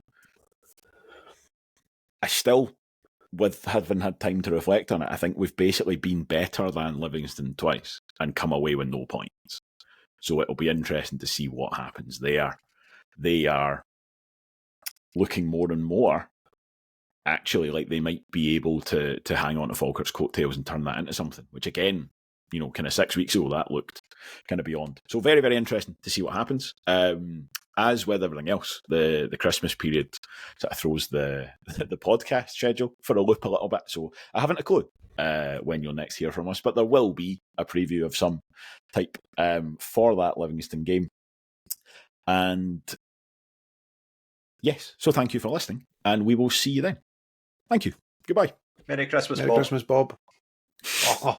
I still, with having had time to reflect on it, I think we've basically been better than Livingston twice and come away with no points. So it'll be interesting to see what happens there. They are looking more and more actually like they might be able to hang on to Falkirk's coattails and turn that into something, which again, kind of 6 weeks ago, that looked kind of beyond. So very, very interesting to see what happens. As with everything else, the Christmas period sort of throws the podcast schedule for a loop a little bit. So I haven't a clue when you'll next hear from us, but there will be a preview of some type for that Livingston game. And yes, so thank you for listening, and we will see you then. Thank you. Goodbye. Merry Christmas, Merry Bob. Christmas, Bob. Oh.